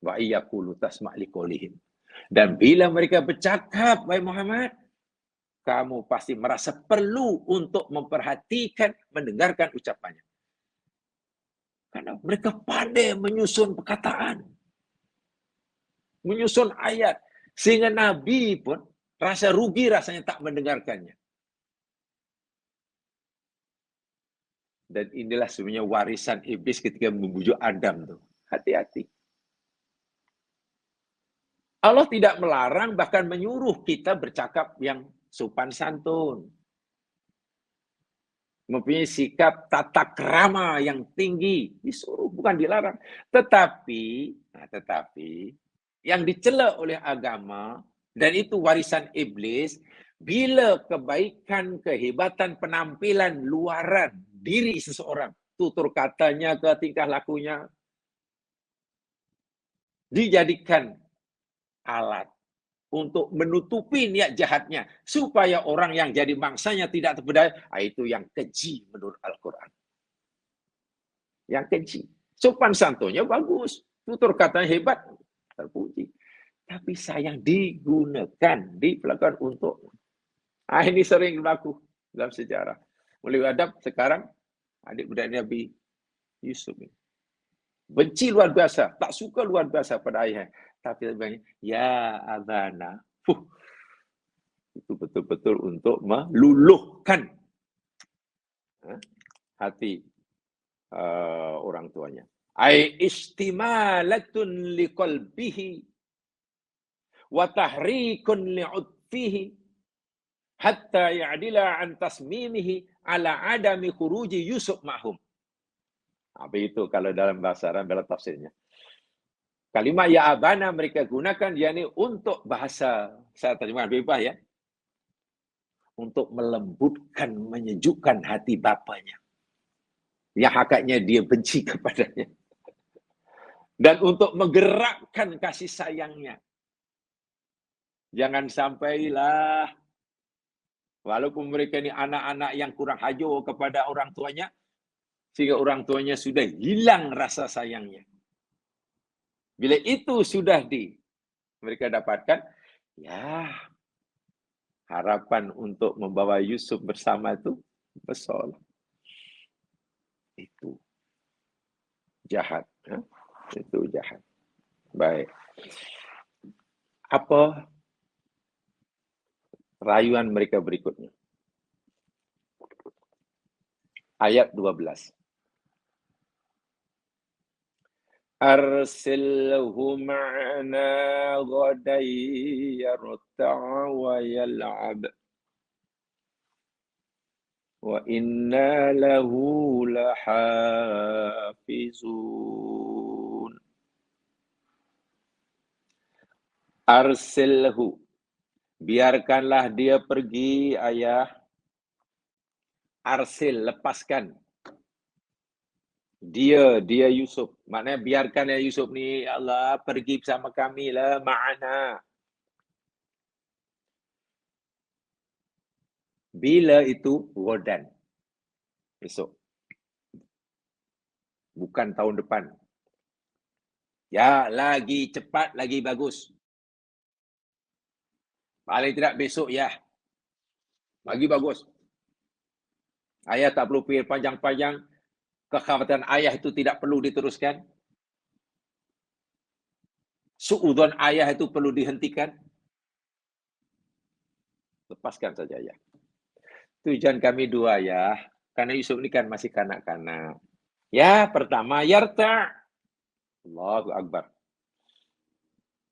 Wa iyaqulu tasma' liqaulihim. Dan bila mereka bercakap, wahai Muhammad, kamu pasti merasa perlu untuk memperhatikan, mendengarkan ucapannya. Karena mereka pandai menyusun perkataan, menyusun ayat. Sehingga Nabi pun rasa rugi rasanya tak mendengarkannya. Dan inilah sebenarnya warisan iblis ketika membujuk Adam tuh. Hati-hati. Allah tidak melarang, bahkan menyuruh kita bercakap yang sopan santun. Mempunyai sikap tata krama yang tinggi. Disuruh, bukan dilarang. Tetapi yang dicela oleh agama, dan itu warisan iblis, bila kebaikan, kehebatan, penampilan luaran diri seseorang, tutur katanya ke tingkah lakunya, dijadikan alat untuk menutupi niat jahatnya, supaya orang yang jadi mangsanya tidak terpedaya, itu yang keji menurut Al-Quran. Yang keji. Sopan santunnya bagus, tutur katanya hebat, terpuji. Tapi sayang digunakan untuk. Ini sering berlaku dalam sejarah. Mulai adab sekarang, adik-beradik Nabi Yusuf ini. Benci luar biasa, tak suka luar biasa pada ayah. Tapi sebenarnya, ya abana. Itu betul-betul untuk meluluhkan hati orang tuanya. Ai istimalatun liqalbihi wa tahrikun li'utfihi hatta ya'dila an tasmimihi ala adami khuruji Yusuf ma'hum. Apa itu kalau dalam bahasa Arab, dalam tafsirnya. Kalimat ya abana mereka gunakan yakni untuk bahasa, saya terjemahkan bebas ya, untuk melembutkan, menyejukkan hati bapaknya. Yang hakikatnya dia benci kepadanya. Dan untuk menggerakkan kasih sayangnya. Jangan sampailah, walaupun mereka ini anak-anak yang kurang hajur kepada orang tuanya, sehingga orang tuanya sudah hilang rasa sayangnya. Bila itu sudah mereka dapatkan, ya harapan untuk membawa Yusuf bersama itu besar. Itu jahat. Itu jahat. Baik. Apa rayuan mereka berikutnya? Ayat 12. Arsilhu ma'ana ghadan yarta' wa yal'ab. Wa inna lahu lahafizun. Arsilhu. Biarkanlah dia pergi, ayah. Arsil, lepaskan. Dia Yusuf. Maknanya biarkan ya Yusuf ni, ya Allah, pergi bersama kami lah, ma'ana. Bila itu? Ghadan. Besok. Bukan tahun depan. Ya, lagi cepat, lagi bagus. Paling tidak besok ya. Lagi bagus. Ayah tak perlu fikir panjang-panjang. Kekhawatiran ayah itu tidak perlu diteruskan. Suudzon ayah itu perlu dihentikan. Lepaskan saja ayah. Tujuan kami dua ya. Karena Yusuf ini kan masih kanak-kanak. Ya, pertama, yarta. Allahu Akbar.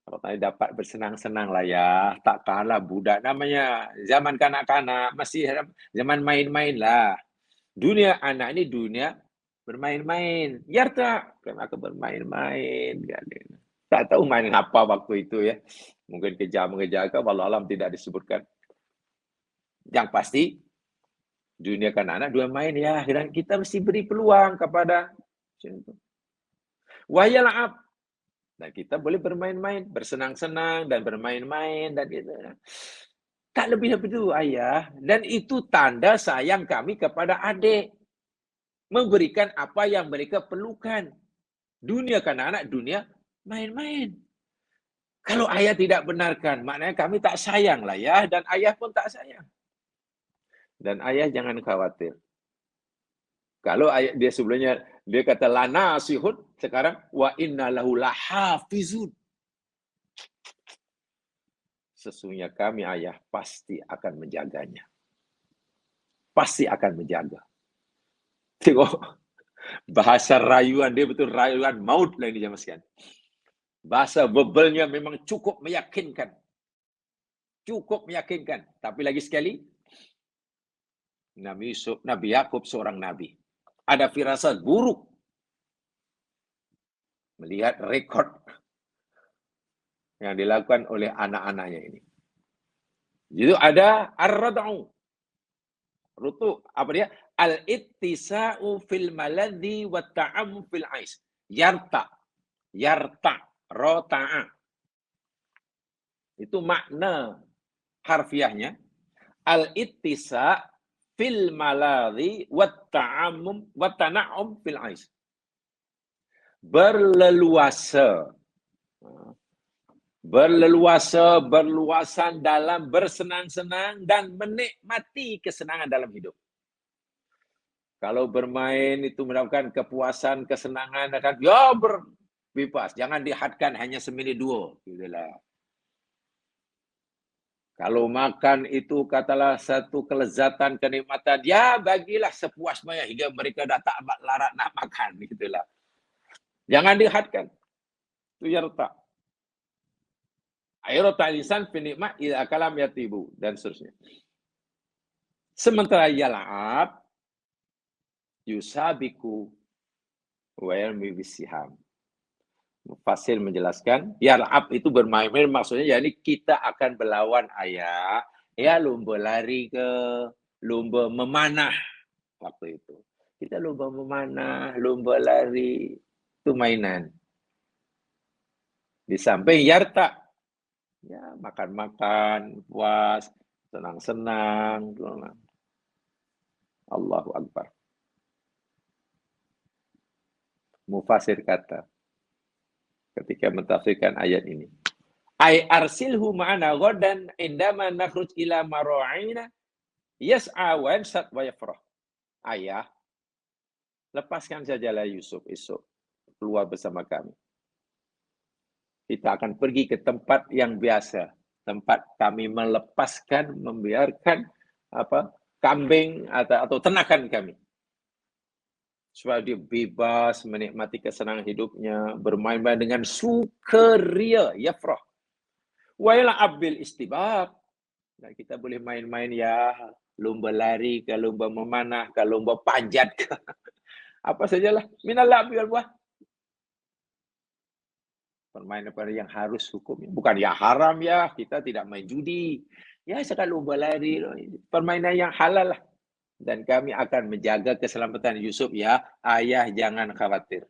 Kalau tadi dapat bersenang-senang lah ya. Tak kalah budak. Namanya zaman kanak-kanak. Masih zaman main-main lah. Dunia anak ini dunia bermain-main. Yarta. Kenapa bermain-main. Tak tahu main apa waktu itu ya. Mungkin kejar-mengejar ke. Wallahu alam tidak disebutkan. Yang pasti, dunia kanak-kanak dua main ya. Dan kita mesti beri peluang kepada wayal'ab. Dan kita boleh bermain-main, bersenang-senang dan bermain-main dan gitu. Tak lebih dari itu, ayah. Dan itu tanda sayang kami kepada adik. Memberikan apa yang mereka perlukan. Dunia kanak-kanak, dunia main-main. Kalau ayah tidak benarkan, maknanya kami tak sayang lah ya. Dan ayah pun tak sayang. Dan ayah jangan khawatir. Kalau ayah dia sebelumnya, dia kata lana sihun, sekarang wa inna lahu lahafizun. Sesungguhnya kami ayah pasti akan menjaganya. Pasti akan menjaga. Tengok, bahasa rayuan dia betul rayuan maut lah ini zaman sekian. Bahasa verbalnya memang cukup meyakinkan. Cukup meyakinkan. Tapi lagi sekali, Nabi Yakub seorang nabi. Ada firasat buruk. Melihat rekod yang dilakukan oleh anak-anaknya ini. Jadi ada ar-rad'u. Rutu, apa dia? Al-ittisa'u fil maladhi wa ta'am fil ais. Yarta. Yarta. Rota'a. Itu makna harfiahnya. Al-ittisa' fil maladhi wa ta'amum wa tana'um fil ais. Berleluasa. Berluasan dalam bersenang-senang dan menikmati kesenangan dalam hidup. Kalau bermain itu mendapatkan kepuasan, kesenangan, akan ya berbebas. Jangan dihadkan hanya seminit dua. Gitulah. Kalau makan itu katalah satu kelezatan, kenikmatan, ya bagilah sepuasnya hingga mereka dah tak larat nak makan. Gitulah. Jangan dihadkan. Itu yarta. Ayrata lisan fi nikmah idza kalam yatibu dan seterusnya. Sementara yal'ab yusabiku wa yarmi bisiham. Mufassir menjelaskan, yal'ab itu bermain-main maksudnya yakni kita akan berlawan ayah, ya lomba lari ke lomba memanah waktu itu. Kita lomba memanah, lomba lari, itu mainan. Di samping yarta, ya makan-makan, puas, senang-senang. Allahu Akbar. Mufasir kata, ketika mentafsirkan ayat ini. Ay arsilhu ma'ana ghadan indama nakhruj ila mara'ina yas'a wa yansat wa yafrah. Ayah, lepaskan sajalah Yusuf esok keluar bersama kami. Kita akan pergi ke tempat yang biasa, tempat kami melepaskan, membiarkan kambing atau ternakan kami. Supaya dia bebas menikmati kesenangan hidupnya, bermain-main dengan sukaria, yafrah. Wa yal'ab bil istibab. Nah, kita boleh main-main ya, lomba lari ke, lomba memanah ke, lomba panjat ke. Apa sajalah. Minal la'bi wal buah. Permainan yang harus hukumnya. Bukan yang haram ya, kita tidak main judi. Ya, sekali lomba lari. Permainan yang halal lah. Dan kami akan menjaga keselamatan Yusuf ya. Ayah jangan khawatir.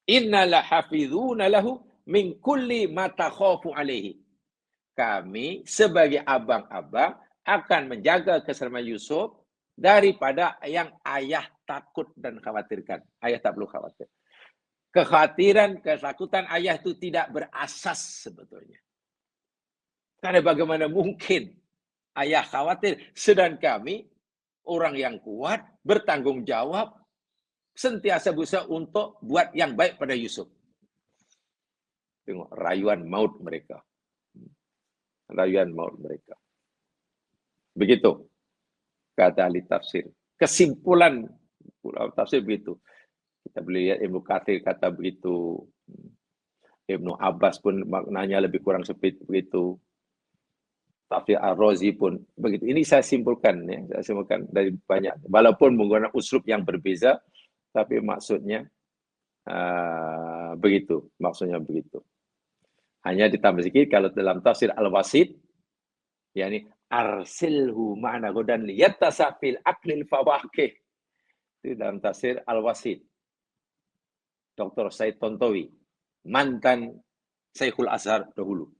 Innala hafizuna lahu min kulli ma takhafu alaihi. Kami sebagai abang-abang akan menjaga keselamatan Yusuf daripada yang ayah takut dan khawatirkan. Ayah tak perlu khawatir. Kekhawatiran, ketakutan ayah itu tidak berasas sebetulnya. Karena bagaimana mungkin ayah khawatir sedang kami orang yang kuat, bertanggung jawab, sentiasa berusaha untuk buat yang baik pada Yusuf. Tengok rayuan maut mereka. Rayuan maut mereka. Begitu kata ahli tafsir. Kesimpulan tafsir begitu. Kita boleh lihat Ibnu Katsir kata begitu. Ibnu Abbas pun maknanya lebih kurang seperti begitu. Tafsir Ar-Razi pun begitu. Ini saya simpulkan ya, saya simpulkan dari banyak. Walaupun menggunakan uslub yang berbeza, tapi maksudnya begitu. Maksudnya begitu. Hanya ditambah sedikit kalau dalam tafsir Al-Wasit, yakni arsilhu ma'na ghadan liyatasafil aklil fawaqih. Itu dalam tafsir Al-Wasit. Dr. Said Tontowi, mantan Syekhul Azhar dahulu.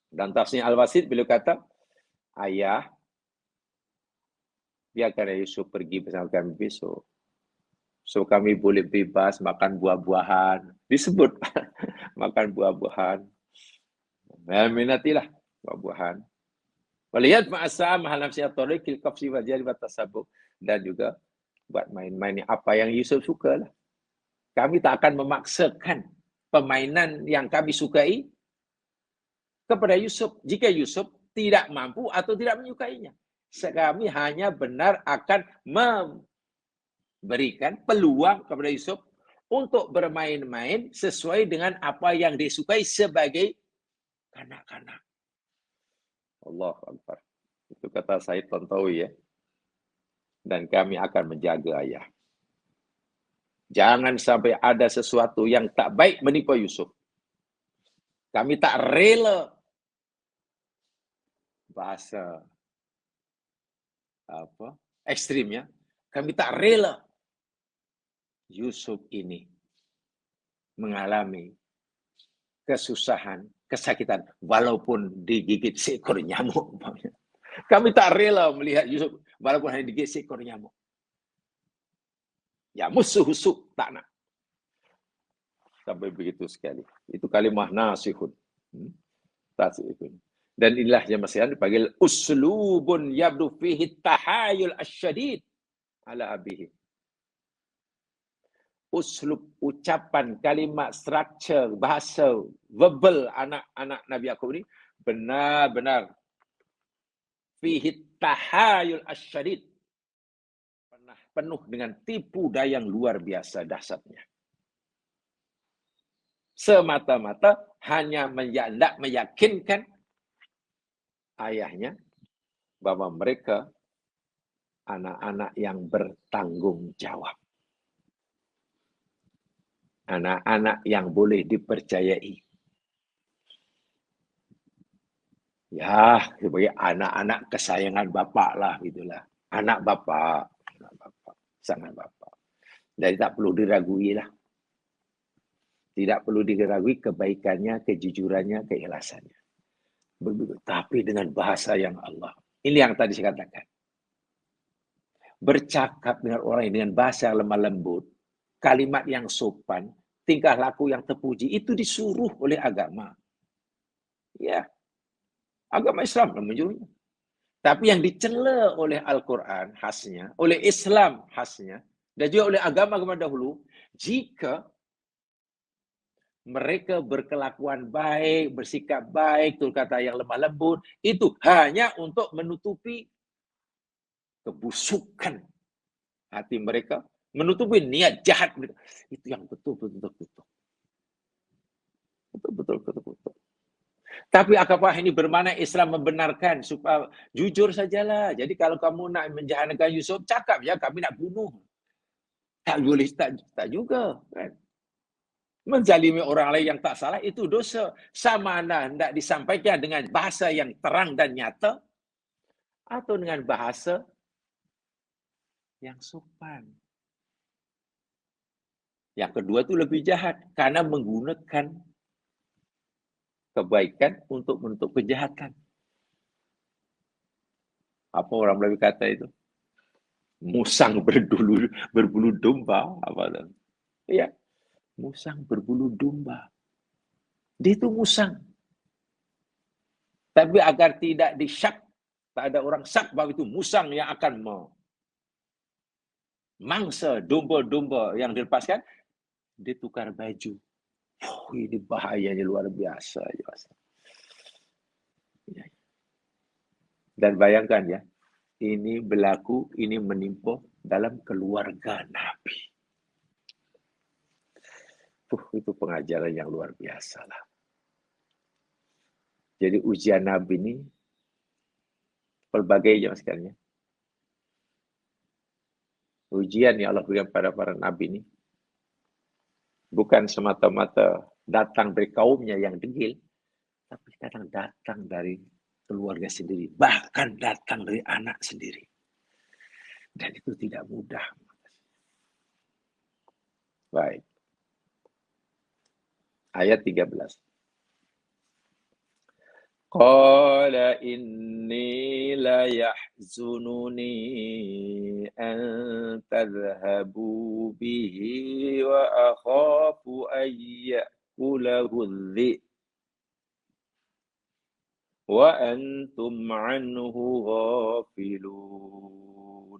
Dan tafsir Al-Wasit beliau kata, ayah, biarkan Yusuf pergi bersama kami besok. So kami boleh bebas makan buah-buahan. Disebut makan buah-buahan. Minatilah buah-buahan. Waliyad ma'asa mahal nafsi at-tariq kil-qafsi wal-jari wat-tasabbuh. Dan juga buat main-main apa yang Yusuf suka lah. Kami tak akan memaksakan permainan yang kami sukai kepada Yusuf. Jika Yusuf tidak mampu atau tidak menyukainya. Kami hanya benar akan memberikan peluang kepada Yusuf untuk bermain-main sesuai dengan apa yang disukai sebagai kanak-kanak. Allah Akbar. Itu kata Said Tantawi ya. Dan kami akan menjaga ayah. Jangan sampai ada sesuatu yang tak baik menimpa Yusuf. Kami tak rela bahasa ekstrimnya. Kami tak rela Yusuf ini mengalami kesusahan, kesakitan, walaupun digigit seekor nyamuk. Kami tak rela melihat Yusuf walaupun hanya digigit seekor nyamuk. Ya musuh-husuk tak nak. Sampai begitu sekali. Itu kalimah nasihun. Tasihun. Dan inilah yang masih dipanggil uslubun yabdu fihi tahayul asyadid ala abihi. Uslub, ucapan, kalimat, structure, bahasa, verbal anak-anak Nabi Yaqub ini benar-benar fihi tahayul asyadid. Penuh dengan tipu daya yang luar biasa dahsyatnya. Semata-mata hanya meyakinkan ayahnya bahwa mereka anak-anak yang bertanggung jawab. Anak-anak yang boleh dipercayai. Ya, sebagai anak-anak kesayangan bapak lah, gitulah. Anak bapak, sangat bapak. Jadi tak perlu diragui lah. Tidak perlu diragui kebaikannya, kejujurannya, keikhlasannya. Begitu. Tapi dengan bahasa yang Allah. Ini yang tadi saya katakan. Bercakap dengan orang dengan bahasa yang lemah lembut, kalimat yang sopan, tingkah laku yang terpuji, itu disuruh oleh agama. Ya, agama Islam menyuruhnya. Tapi yang dicela oleh Al-Quran khasnya, oleh Islam khasnya, dan juga oleh agama-agama dahulu, jika mereka berkelakuan baik, bersikap baik, tutur kata yang lemah lembut, itu hanya untuk menutupi kebusukan hati mereka, menutupi niat jahat mereka. Itu yang betul-betul. Betul-betul. Tapi apakah ini bermakna Islam membenarkan supaya jujur sajalah. Jadi kalau kamu nak menjahatkan Yusuf, cakap ya kami nak bunuh. Tak boleh, tak juga. Kan? Menzalimi orang lain yang tak salah itu dosa. Sama ada hendak disampaikan dengan bahasa yang terang dan nyata atau dengan bahasa yang sopan. Yang kedua itu lebih jahat karena menggunakan kebaikan untuk menutup kejahatan. Apa orang Melayu kata itu? Musang berbulu domba. Apa itu? Ya, musang berbulu domba. Dia itu musang. Tapi agar tidak disyak, tak ada orang syak bahwa itu musang yang akan memangsa domba-domba yang dilepaskan, dia tukar baju. Oh, ini bahayanya luar biasa. Dan bayangkan ya, ini berlaku, ini menimpa dalam keluarga Nabi. Itu pengajaran yang luar biasa lah. Jadi ujian Nabi ini pelbagai jemaah sekalian. Ujian yang Allah berikan pada para Nabi ini bukan semata-mata datang dari kaumnya yang degil, tapi kadang datang dari keluarga sendiri, bahkan datang dari anak sendiri. Dan itu tidak mudah. Baik. Ayat 13. Qala inni la yahzununi an tadhhabu bihi wa akhafu an ya'kulahu adh-dhi'b wa antum anhu ghafilun.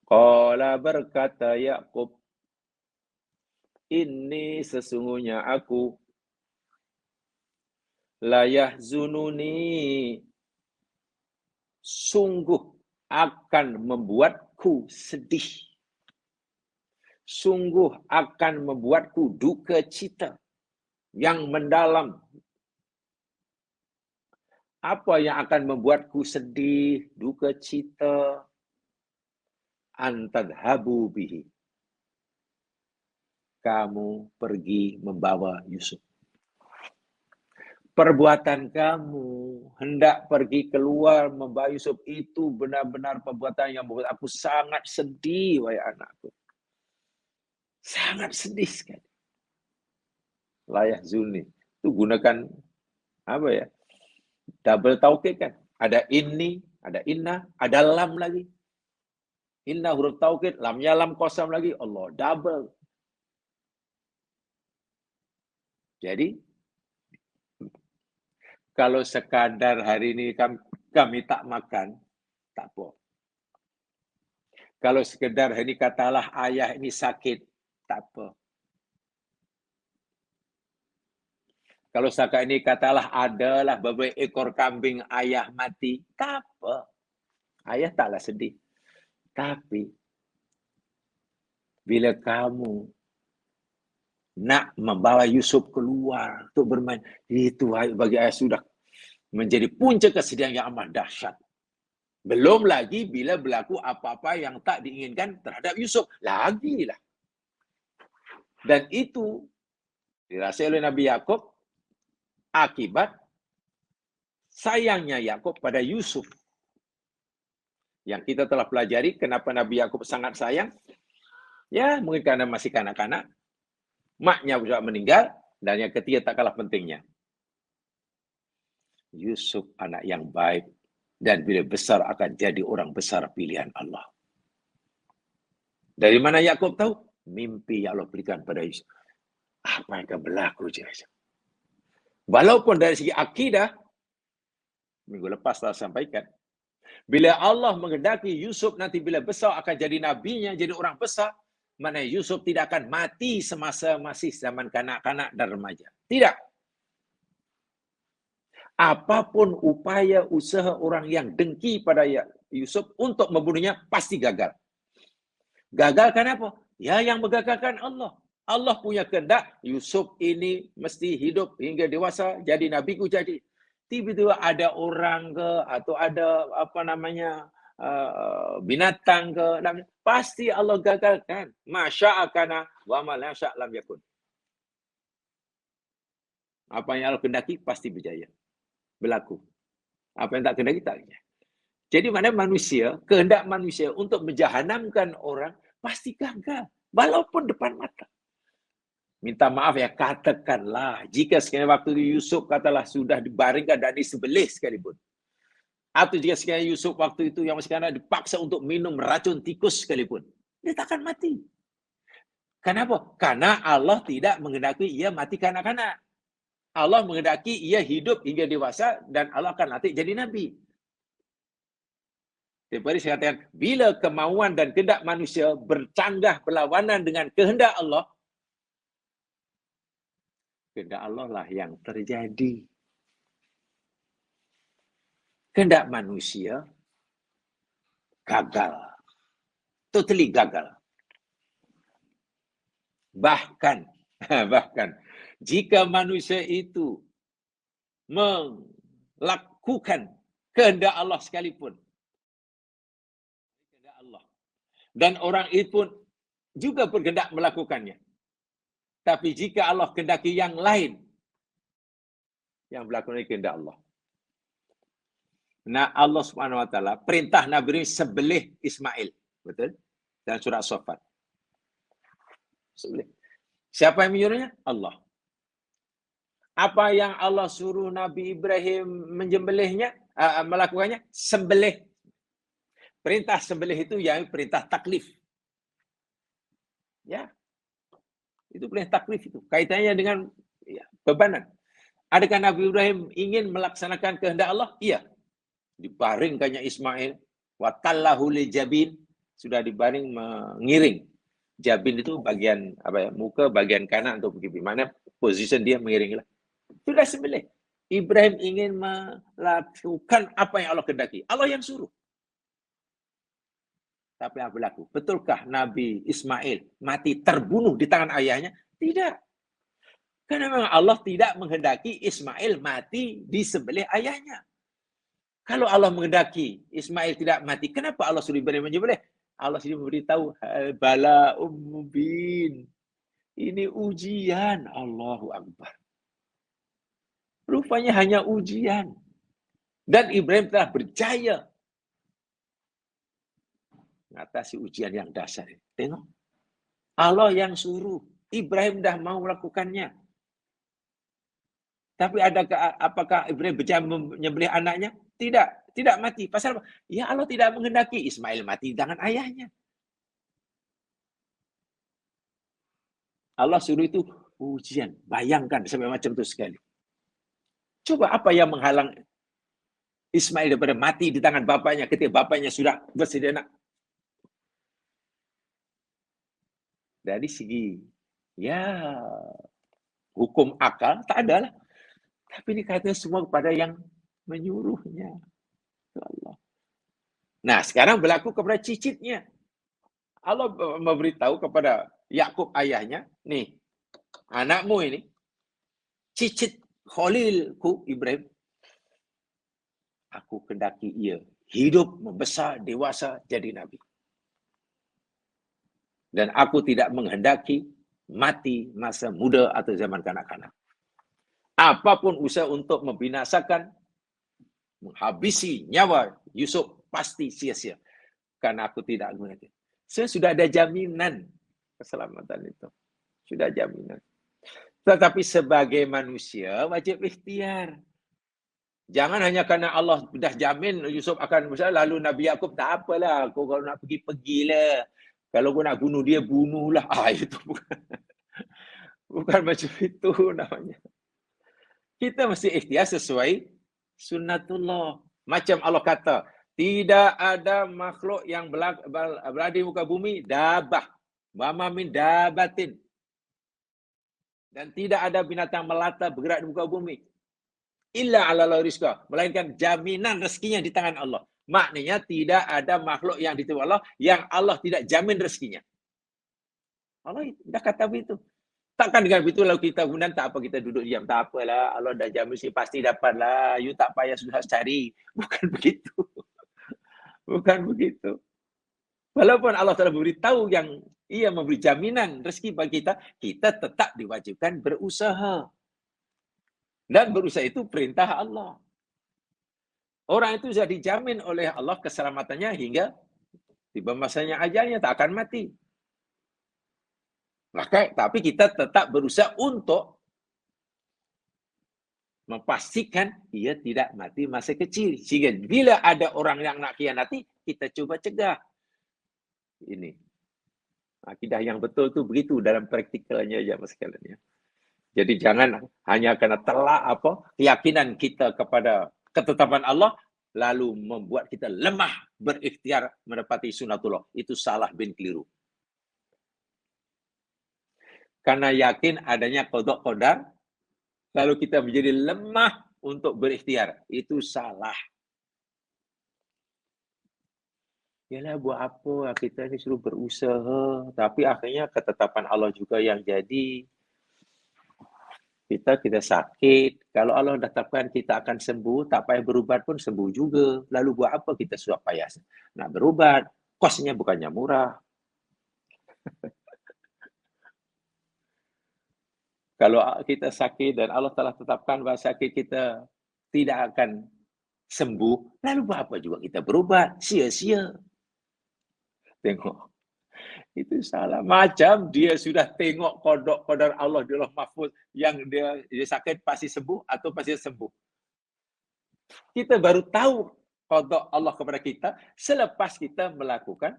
Qala berkata Yaqub, inni sesungguhnya aku la yahzununi sungguh akan membuatku sedih. Sungguh akan membuatku duka cita yang mendalam. Apa yang akan membuatku sedih, duka cita? Antadhabu bihi. Kamu pergi membawa Yusuf. Perbuatan kamu hendak pergi keluar membawa Yusuf itu benar-benar perbuatan yang membuat aku sangat sedih, wahai anakku. Sangat sedih sekali. Layah zuni. Itu gunakan apa ya? Double taukid kan. Ada ini, ada inna, ada lam lagi. Inna huruf taukid, lamnya lam kosam lagi. Allah, double. Jadi, kalau sekadar hari ini kami tak makan, tak apa. Kalau sekedar hari ini katalah ayah ini sakit, tak apa. Kalau sekarang ini katalah adalah beberapa ekor kambing ayah mati, tak apa. Ayah taklah sedih. Tapi, bila kamu nak membawa Yusuf keluar untuk bermain, itu bagi ayah sudah menjadi punca kesedihan yang amat dahsyat. Belum lagi bila berlaku apa-apa yang tak diinginkan terhadap Yusuf. Lagilah. Dan itu dirasa oleh Nabi Yakub akibat sayangnya Yakub pada Yusuf. Yang kita telah pelajari kenapa Nabi Yakub sangat sayang. Ya, mungkin karena masih kanak-kanak. Maknya sudah meninggal. Dan yang ketiga tak kalah pentingnya. Yusuf anak yang baik. Dan bila besar akan jadi orang besar pilihan Allah. Dari mana Yakub tahu? Mimpi yang Allah berikan pada Yusuf. Apa yang akan berlaku? Walaupun dari segi akidah, minggu lepas telah sampaikan, bila Allah menghendaki Yusuf nanti bila besar akan jadi nabinya, jadi orang besar, mana Yusuf tidak akan mati semasa masih zaman kanak-kanak dan remaja. Tidak. Apapun upaya usaha orang yang dengki pada Yusuf untuk membunuhnya pasti gagal. Gagal kenapa? Ya, yang menggagalkan Allah. Allah punya kehendak, Yusuf ini mesti hidup hingga dewasa, jadi nabiku jadi. Tiba-tiba ada orang ke, atau ada binatang ke, pasti Allah gagalkan. Masya'akana wa ma la sya' lam yakun. Apa yang Allah kehendaki pasti berjaya. Berlaku. Apa yang tak kehendaki tak berjaya. Jadi mana manusia, kehendak manusia untuk menjahanamkan orang pasti gagal. Walaupun depan mata. Minta maaf ya, katakanlah. Jika sekiranya waktu Yusuf katalah sudah dibaringkan dan disembelih sekalipun. Atau jika sekiranya Yusuf waktu itu yang sekarang dipaksa untuk minum racun tikus sekalipun. Dia takkan mati. Kenapa? Karena Allah tidak menghendaki ia mati kanak-kanak. Allah menghendaki ia hidup hingga dewasa dan Allah akan latih jadi Nabi. Jadi saya katakan, bila kemauan dan kehendak manusia bercanggah berlawanan dengan kehendak Allah, kehendak Allah lah yang terjadi. Kehendak manusia gagal. Totally gagal. Bahkan jika manusia itu melakukan kehendak Allah sekalipun, kehendak Allah, dan orang itu pun juga berkehendak melakukannya. Tapi jika Allah kehendaki yang lain, yang berlaku oleh kehendak Allah. Nah, Allah Subhanahu wa taala perintah Nabi sebelih Ismail, betul? Dalam surah As-Saffat. Sebelih. Siapa yang menyuruhnya? Allah. Apa yang Allah suruh Nabi Ibrahim menyembelihnya, melakukannya? Sembelih. Perintah sembelih itu yang perintah taklif. Ya, itu perintah taklif itu. Kaitannya dengan ya, bebanan. Adakah Nabi Ibrahim ingin melaksanakan kehendak Allah? Iya. Dibaringkannya Ismail. Watallahu li jabin. Sudah dibaring mengiring. Jabin itu bagian apa ya, muka bagian kanan atau bagaimana position dia mengiring. Sudah sembelih. Ibrahim ingin melakukan apa yang Allah kehendaki. Allah yang suruh. Tapi apa berlaku? Betulkah Nabi Ismail mati terbunuh di tangan ayahnya? Tidak. Karena memang Allah tidak menghendaki Ismail mati di disembelih ayahnya. Kalau Allah menghendaki Ismail tidak mati, kenapa Allah suruh Ibrahim menyembelih? Allah sudah memberitahu, bala mubin. Ini ujian. Allahu Akbar. Rupanya hanya ujian. Dan Ibrahim telah berjaya mengatasi ujian yang dasar. Tengok. Allah yang suruh. Ibrahim dah mau melakukannya. Tapi apakah Ibrahim berjaya menyembelih anaknya? Tidak. Tidak mati. Pasal apa? Ya Allah tidak menghendaki Ismail mati di tangan ayahnya. Allah suruh itu ujian. Bayangkan sampai macam itu sekali. Coba apa yang menghalang Ismail daripada mati di tangan bapaknya ketika bapaknya sudah bersedia nak. Dari segi ya hukum akal tak ada lah. Tapi ini kaitannya semua kepada yang menyuruhnya. Allah. Nah, sekarang berlaku kepada cicitnya. Allah memberitahu kepada Yakub ayahnya, nih, anakmu ini, cicit Khalilku Ibrahim, aku kendaki ia hidup, membesar, dewasa, jadi nabi. Dan aku tidak menghendaki mati masa muda atau zaman kanak-kanak. Apapun usaha untuk membinasakan, menghabisi nyawa Yusuf pasti sia-sia. Karena aku tidak menghendaki. Saya sudah ada jaminan keselamatan itu. Sudah jaminan. Tetapi sebagai manusia wajib ikhtiar. Jangan hanya karena Allah sudah jamin Yusuf akan besar, lalu Nabi Yakub tak apalah, kau kalau nak pergi pergilah. Kalau kau nak bunuh dia bunuhlah. Itu bukan macam itu namanya. Kita mesti ikhtiar sesuai sunnatullah. Macam Allah kata, tidak ada makhluk yang berada di muka bumi dabah. Mama min dabatin. Dan tidak ada binatang melata bergerak di muka bumi. Illa ala rizqa. Melainkan jaminan rezekinya di tangan Allah. Maknanya tidak ada makhluk yang ditentukan Allah yang Allah tidak jamin rezekinya. Allah dah kata begitu. Takkan dengan begitu lalu kita kemudian tak apa kita duduk diam. Tak apalah, Allah dah jamin sih pasti dapatlah. You tak payah susah cari. Bukan begitu. Bukan begitu. Walaupun Allah telah beritahu yang ia memberi jaminan rezeki bagi kita, kita tetap diwajibkan berusaha. Dan berusaha itu perintah Allah. Orang itu sudah dijamin oleh Allah keselamatannya hingga tiba masanya ajalnya tak akan mati. Maka, tapi kita tetap berusaha untuk memastikan dia tidak mati masa kecil. Sehingga bila ada orang yang nak khianati, kita coba cegah. Ini. Akidah yang betul tu begitu dalam praktikalnya ya mas sekalian ya. Jadi jangan hanya karena telah keyakinan kita kepada ketetapan Allah lalu membuat kita lemah berikhtiar mendapati sunatullah. Itu salah bin keliru. Karena yakin adanya qada qadar lalu kita menjadi lemah untuk berikhtiar. Itu salah. Yalah buat apa kita ni suruh berusaha tapi akhirnya ketetapan Allah juga yang jadi. Kita sakit. Kalau Allah dah tetapkan kita akan sembuh, tak payah berubat pun sembuh juga. Lalu buat apa kita sudah payah nak berubat? Kosnya bukannya murah. Kalau kita sakit dan Allah telah tetapkan bahawa sakit kita tidak akan sembuh, lalu buat apa juga kita berubat? Sia-sia. Tengok. Itu salah. Macam dia sudah tengok qadar Allah di Lauh Mahfuz yang dia sakit pasti sembuh atau pasti sembuh. Kita baru tahu qada Allah kepada kita selepas kita melakukan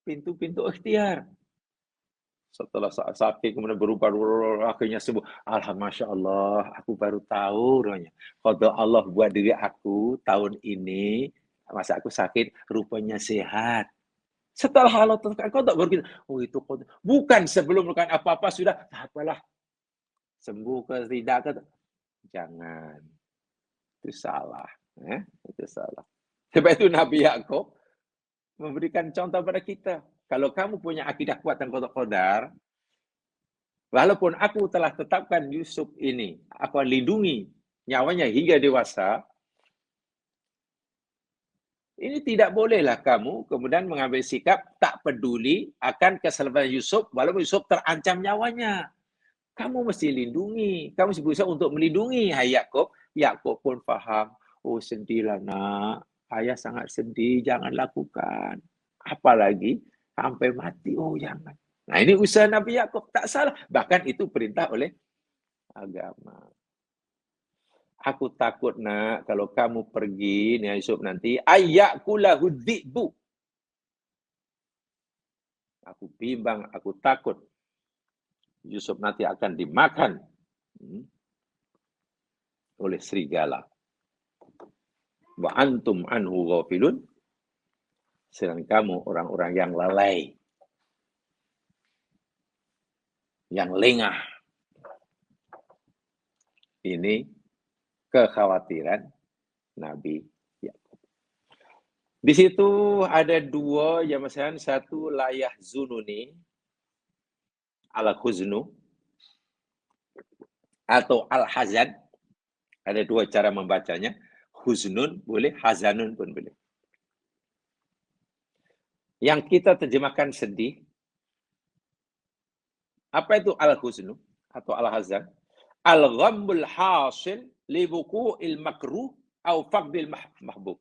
pintu-pintu ikhtiar. Setelah sakit kemudian berubah akhirnya sembuh. Masya Allah, aku baru tahu rupanya. Qada Allah buat diri aku tahun ini, masa aku sakit, rupanya sehat. Setelah Allah tentukan qada baru kita, oh itu qada. Bukan sebelum melakukan apa-apa sudah, apalah, sembuh ke tidak ke. Jangan. Itu salah. Itu salah. Sebab itu Nabi Yakub memberikan contoh pada kita. Kalau kamu punya akidah kuat dan qada qadar, walaupun aku telah tetapkan Yusuf ini, aku lindungi nyawanya hingga dewasa, ini tidak bolehlah kamu kemudian mengambil sikap tak peduli akan keselamatan Yusuf, walaupun Yusuf terancam nyawanya. Kamu mesti lindungi, kamu mesti berusaha untuk melindungi. Hai Yakub, Yakub pun faham. Oh sedihlah nak, ayah sangat sedih, jangan lakukan. Apalagi sampai mati, oh jangan. Nah ini usaha Nabi Yakub, tak salah. Bahkan itu perintah oleh agama. Aku takut nak, kalau kamu pergi, nih Yusuf nanti, ayyakulahu dhi'bu. Aku bimbang, aku takut. Yusuf nanti akan dimakan oleh serigala. Wa antum anhu ghafilun. Sedang kamu orang-orang yang lalai. Yang lengah. Ini kekhawatiran Nabi Yakub. Di situ ada dua yang misalnya satu layah zununi al-huznu atau al-hazan. Ada dua cara membacanya. Huznun boleh, hazanun pun boleh. Yang kita terjemahkan sedih. Apa itu al-huznu atau al-hazan? Al-ghammul hasil li wuqu'il makruh au faqdil mahbub.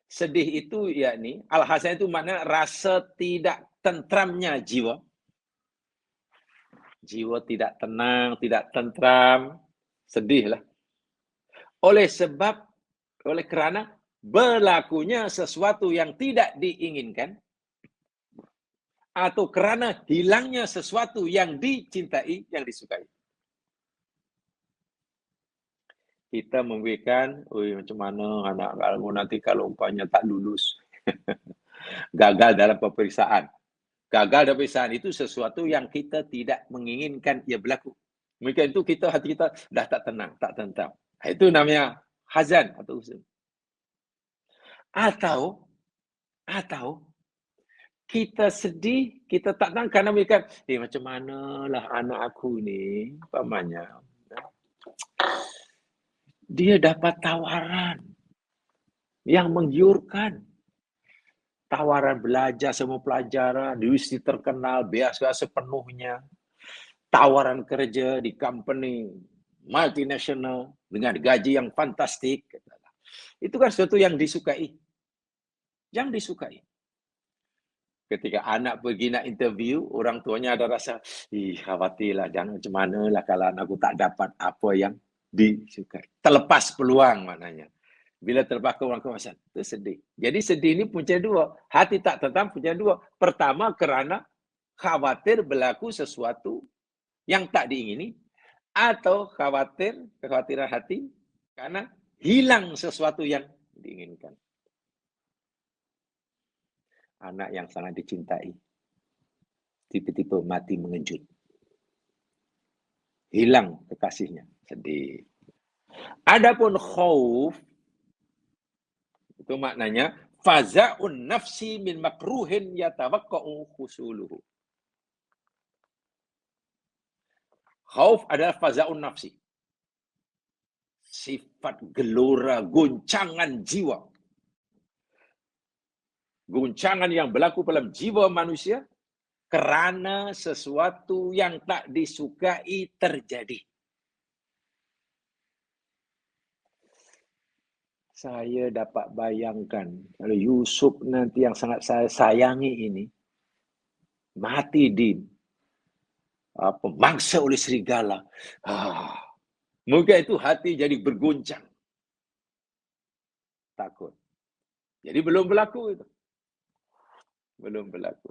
Sedih itu yakni al-hazan itu makna rasa tidak tentramnya jiwa. Jiwa tidak tenang, tidak tentram, sedihlah. Oleh kerana berlakunya sesuatu yang tidak diinginkan atau kerana hilangnya sesuatu yang dicintai, yang disukai. Kita memberikan, macam mana anak kamu nanti kalau umpamanya tak lulus. Gagal dalam peperiksaan. Gagal dalam peperiksaan itu sesuatu yang kita tidak menginginkan ia berlaku. Maka itu hati kita dah tak tenang, tak tentram. Itu namanya hazan atau huzn. Atau kita sedih, kita tak tahu kerana mereka, macam manalah anak aku ni, umpamanya. Dia dapat tawaran yang menggiurkan. Tawaran belajar semua pelajaran, di universiti terkenal, beasiswa sepenuhnya. Tawaran kerja di company multinasional dengan gaji yang fantastik. Itu kan sesuatu yang disukai. Yang disukai. Ketika anak pergi nak interview, orang tuanya ada rasa, khawatirlah, jangan macam manalah kalau anakku tak dapat apa yang disukai. Terlepas peluang maknanya. Bila terlepas orang kawasan, itu sedih. Jadi sedih ini punya dua. Hati tak tenang punya dua. Pertama kerana khawatir berlaku sesuatu yang tak diingini. Atau kekhawatiran hati karena hilang sesuatu yang diinginkan. Anak yang sangat dicintai, tiba-tiba mati mengejut. Hilang kekasihnya, sedih. Adapun khauf, itu maknanya faza'un nafsi min makruhin yatawaqqa'u husuluhu. Khauf adalah faza'un nafsi. Sifat gelora, goncangan jiwa. Goncangan yang berlaku dalam jiwa manusia kerana sesuatu yang tak disukai terjadi. Saya dapat bayangkan kalau Yusuf nanti yang sangat saya sayangi ini mati mangsa oleh serigala. Mungkin itu hati jadi berguncang. Takut. Jadi belum berlaku itu. Belum berlaku.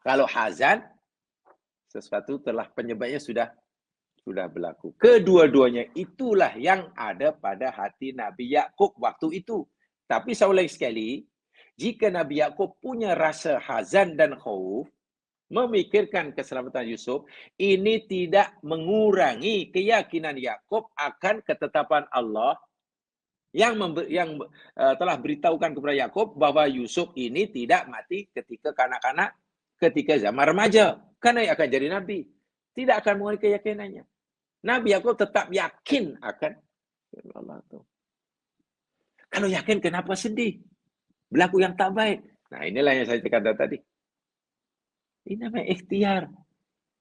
Kalau hazan, sesuatu telah penyebabnya sudah berlaku. Kedua-duanya itulah yang ada pada hati Nabi Yakub waktu itu. Tapi saya ulangi sekali, jika Nabi Yakub punya rasa hazan dan khauf, memikirkan keselamatan Yusuf, ini tidak mengurangi keyakinan Yakub akan ketetapan Allah yang telah beritahukan kepada Yakub bahwa Yusuf ini tidak mati ketika kanak-kanak, ketika zaman remaja, karena ia akan jadi nabi. Tidak akan mengurangi keyakinannya. Nabi Yakub tetap yakin akan Allah itu. Kalau yakin, kenapa sedih? Berlaku yang tak baik. Nah, inilah yang saya kata tadi. Ini namanya ikhtiar.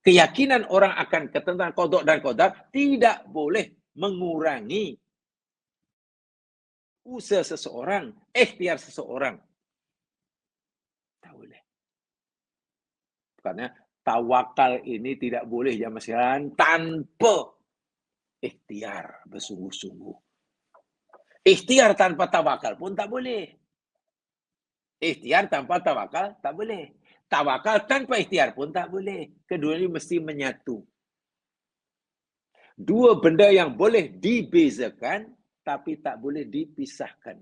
Keyakinan orang akan ketentuan qada dan qadar tidak boleh mengurangi usaha seseorang, ikhtiar seseorang. Tak boleh. Karena tawakal ini tidak boleh zaman sekarang tanpa ikhtiar bersungguh-sungguh. Ikhtiar tanpa tawakal pun tak boleh. Ikhtiar tanpa tawakal tak boleh. Tawakal tanpa ikhtiar pun tak boleh. Keduanya mesti menyatu. Dua benda yang boleh dibezakan, tapi tak boleh dipisahkan.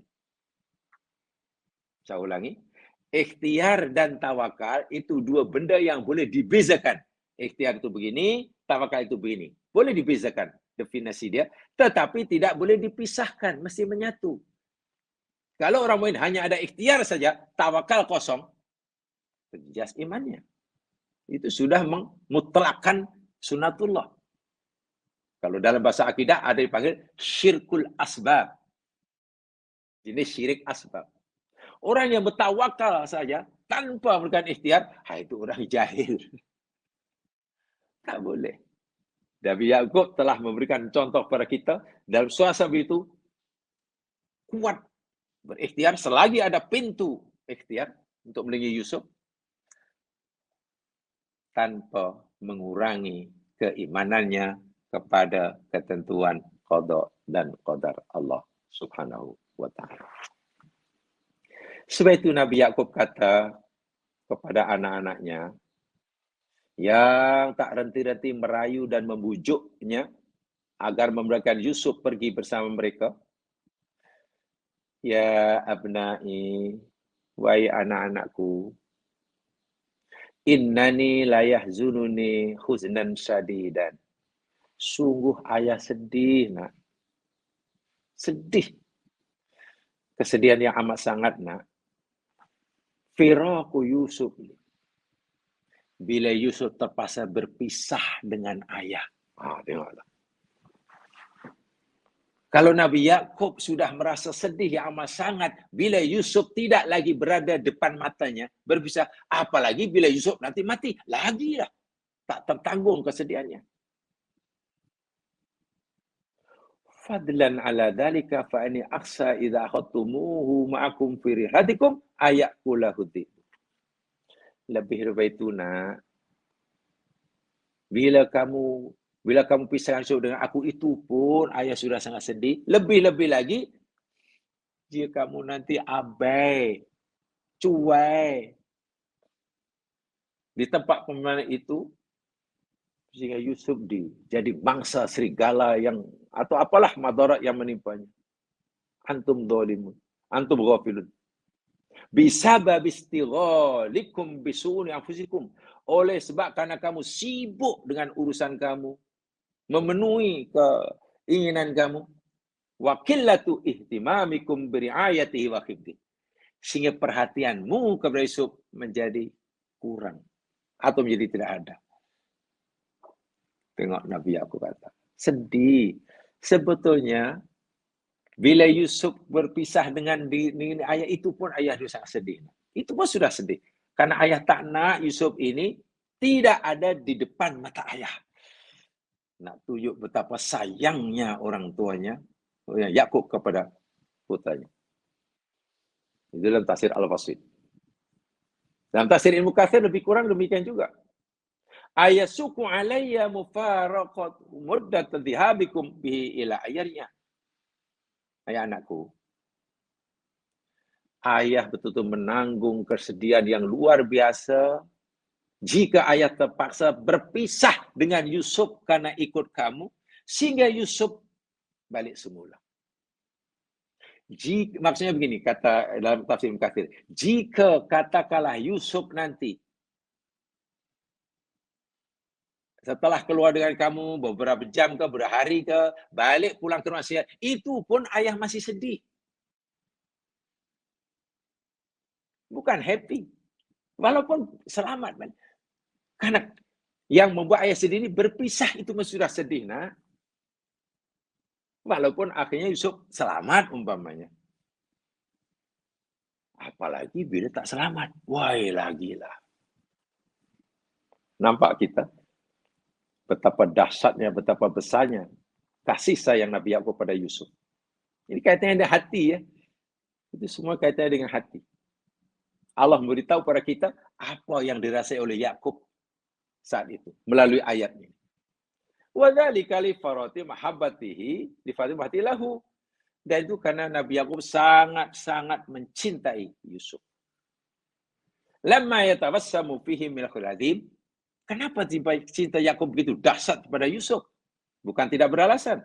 Saya ulangi. Ikhtiar dan tawakal itu dua benda yang boleh dibezakan. Ikhtiar itu begini, tawakal itu begini. Boleh dibezakan definisi dia, tetapi tidak boleh dipisahkan, mesti menyatu. Kalau orang mukmin hanya ada ikhtiar saja, tawakal kosong, jelas imannya. Itu sudah memutlakkan sunatullah. Kalau dalam bahasa akidah ada dipanggil syirkul asbab. Ini syirik asbab. Orang yang bertawakal saja tanpa memberikan ikhtiar, itu orang jahil. Tak boleh. Nabi Yakub telah memberikan contoh kepada kita dalam suasana itu kuat berikhtiar selagi ada pintu ikhtiar untuk melindungi Yusuf tanpa mengurangi keimanannya kepada ketentuan qada dan qadar Allah Subhanahu wa taala. Sebab itu Nabi Yakub kata kepada anak-anaknya yang tak renti-renti merayu dan membujuknya agar membiarkan Yusuf pergi bersama mereka. Ya abna'i, wahai anak-anakku, innani la yahzununi huznan syadidan. Sungguh ayah sedih, nak. Sedih. Kesedihan yang amat sangat, nak. Firaku Yusuf. Bila Yusuf terpaksa berpisah dengan ayah. Tengoklah. Kalau Nabi Yakub sudah merasa sedih yang amat sangat bila Yusuf tidak lagi berada depan matanya, berpisah, apalagi bila Yusuf nanti mati, lagilah tak tertanggung kesedihannya. Fadlan ala dalika fa ani akhsa idza khattumuhu ma'akum fi rihatikum ayakulahu dhib. Lebih daripada itu, nak, bila kamu pisah dengan aku itu pun ayah sudah sangat sedih. Lebih-lebih lagi jika kamu nanti abai, cuai di tempat pembunuhan itu, sehingga Yusuf jadi bangsa serigala yang atau apalah madarat yang menimpanya. Antum dzalimun, antum ghafilun. Bisabab istighalikum bisuni anfusikum. Oleh sebab karena kamu sibuk dengan urusan kamu, memenuhi keinginan kamu, wa qillatu ihtimamikum biriayatihi wa khifdih. Sehingga perhatianmu kepada Yusuf menjadi kurang atau menjadi tidak ada. Tengok Nabi aku kata, sedih. Sebetulnya bila Yusuf berpisah dengan ayah itu pun ayah dia sangat sedih. Itu pun sudah sedih. Karena ayah tak nak Yusuf ini tidak ada di depan mata ayah. Nak tunjuk betapa sayangnya orang tuanya, Yakub kepada putranya. Itu dalam tafsir Al-Fasid. Dalam tafsir Ibnu Katsir lebih kurang demikian juga. Ayasuku alayya mufaraqat muddat dhihabikum bihi ila ayarnya. Ayah anakku, ayah betul-betul menanggung kesedihan yang luar biasa jika ayah terpaksa berpisah dengan Yusuf karena ikut kamu, sehingga Yusuf balik semula. Maksudnya begini, kata dalam tafsir Ibnu Katsir, jika katakanlah Yusuf nanti setelah keluar dengan kamu beberapa jam ke, berhari ke, balik pulang ke rumah sihat, itu pun ayah masih sedih. Bukan happy. Walaupun selamat. Man. Karena yang membuat ayah sedih ini berpisah itu sudah sedih. Nah. Walaupun akhirnya Yusuf selamat umpamanya. Apalagi bila tak selamat. Wah, lagilah. Nampak kita? Betapa dahsyatnya, betapa besarnya kasih sayang Nabi Yakub pada Yusuf. Ini kaitannya dengan hati ya. Itu semua kaitannya dengan hati. Allah memberitahu pada kita apa yang dirasai oleh Yakub saat itu melalui ayat ini. Wa dzalika li farati mahabbatihi li fatimati lahu. Dan itu karena Nabi Yakub sangat-sangat mencintai Yusuf. Lamma yatawassamu fihi min al-azim. Kenapa cinta Yakub begitu dahsyat kepada Yusuf? Bukan tidak beralasan.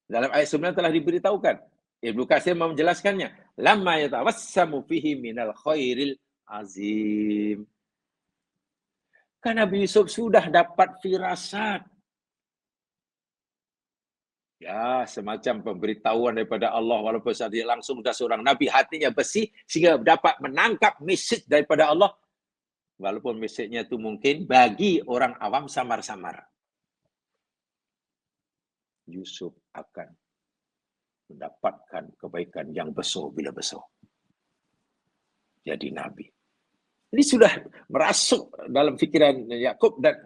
Dalam ayat 9 telah diberitahukan. Ibnu Katsir menjelaskannya. Lamma yatawassamu fihi minal khairil azim. Karena Nabi Yusuf sudah dapat firasat. Ya, semacam pemberitahuan daripada Allah. Walaupun saat dia langsung sudah seorang Nabi, hatinya bersih. Sehingga dapat menangkap mesej daripada Allah. Walaupun mesejnya itu mungkin bagi orang awam samar-samar. Yusuf akan mendapatkan kebaikan yang besar bila besar. Jadi Nabi. Ini sudah merasuk dalam fikiran Yakub dan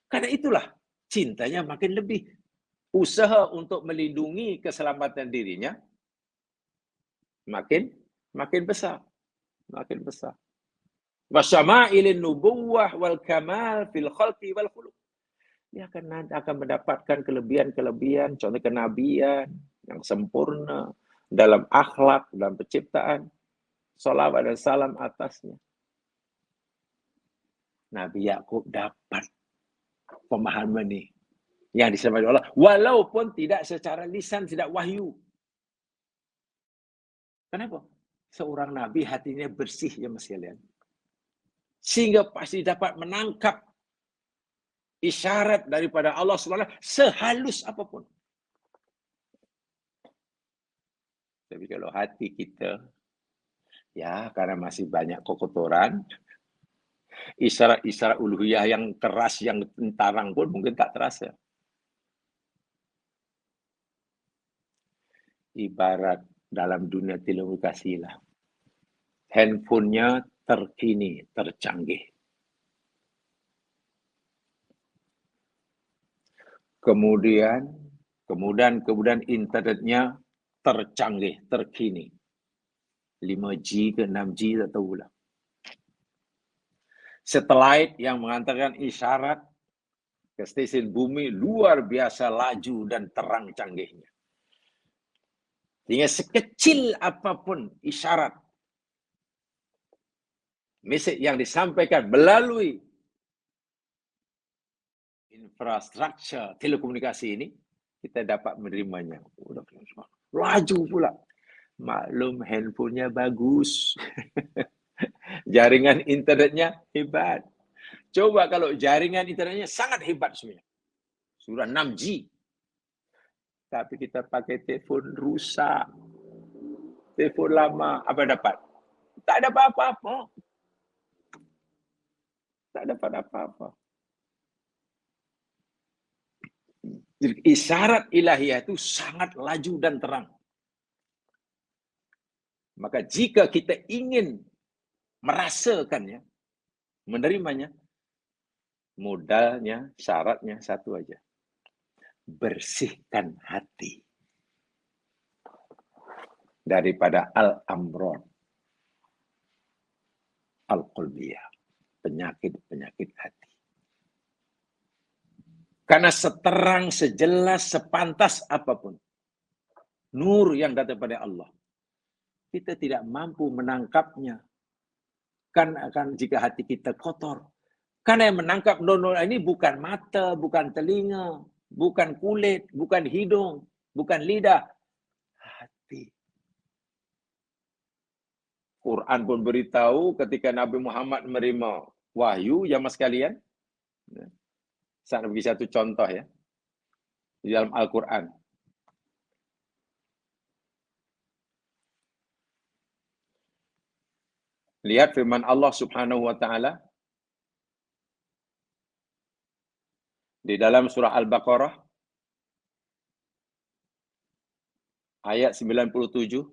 karena itulah cintanya makin lebih. Usaha untuk melindungi keselamatan dirinya makin besar. Makin besar. Wasyama'ilin nubuwah wal kamal fil khalqi wal khuluq. Dia akan mendapatkan kelebihan-kelebihan, contoh kenabian yang sempurna dalam akhlak, dalam penciptaan. Salawat dan salam atasnya. Nabi Yakub dapat pemahaman ini yang disampaikan Allah, walaupun tidak secara lisan, tidak wahyu. Kenapa? Seorang Nabi hatinya bersih ya mas kalian. Sehingga pasti dapat menangkap isyarat daripada Allah SWT sehalus apapun. Tapi kalau hati kita, ya karena masih banyak kekotoran, isyarat-isyarat uluhiyah yang keras, yang tentarang pun mungkin tak terasa. Ibarat dalam dunia telekomunikasi lah. Handphonenya terkini, tercanggih. Kemudian internetnya tercanggih, terkini. 5G ke 6G tak tahu lah. Satelit yang mengantarkan isyarat ke stasiun bumi luar biasa laju dan terang canggihnya. Sehingga sekecil apapun isyarat, mesej yang disampaikan melalui infrastruktur telekomunikasi ini, kita dapat menerimanya. Laju pula. Maklum handphonenya bagus. Jaringan internetnya hebat. Coba kalau jaringan internetnya sangat hebat sebenarnya. Sudah 6G. Tapi kita pakai telefon rusak. Telefon lama, apa dapat? Tak dapat apa-apa. Tak dapat apa-apa. Isyarat ilahiyah itu sangat laju dan terang. Maka jika kita ingin merasakannya, menerimanya, modalnya, syaratnya satu aja. Bersihkan hati daripada al-amron. al-qalbiyah, penyakit-penyakit hati. Karena seterang, sejelas, sepantas apapun nur yang datang pada Allah, kita tidak mampu menangkapnya. Kan jika hati kita kotor. Karena yang menangkap nur ini bukan mata, bukan telinga, bukan kulit, bukan hidung, bukan lidah, hati. Quran pun beritahu ketika Nabi Muhammad menerima wahyu, jamaah sekalian. Saya bagi satu contoh ya. Di dalam Al-Quran. Lihat firman Allah Subhanahu wa taala di dalam surah Al-Baqarah ayat 97.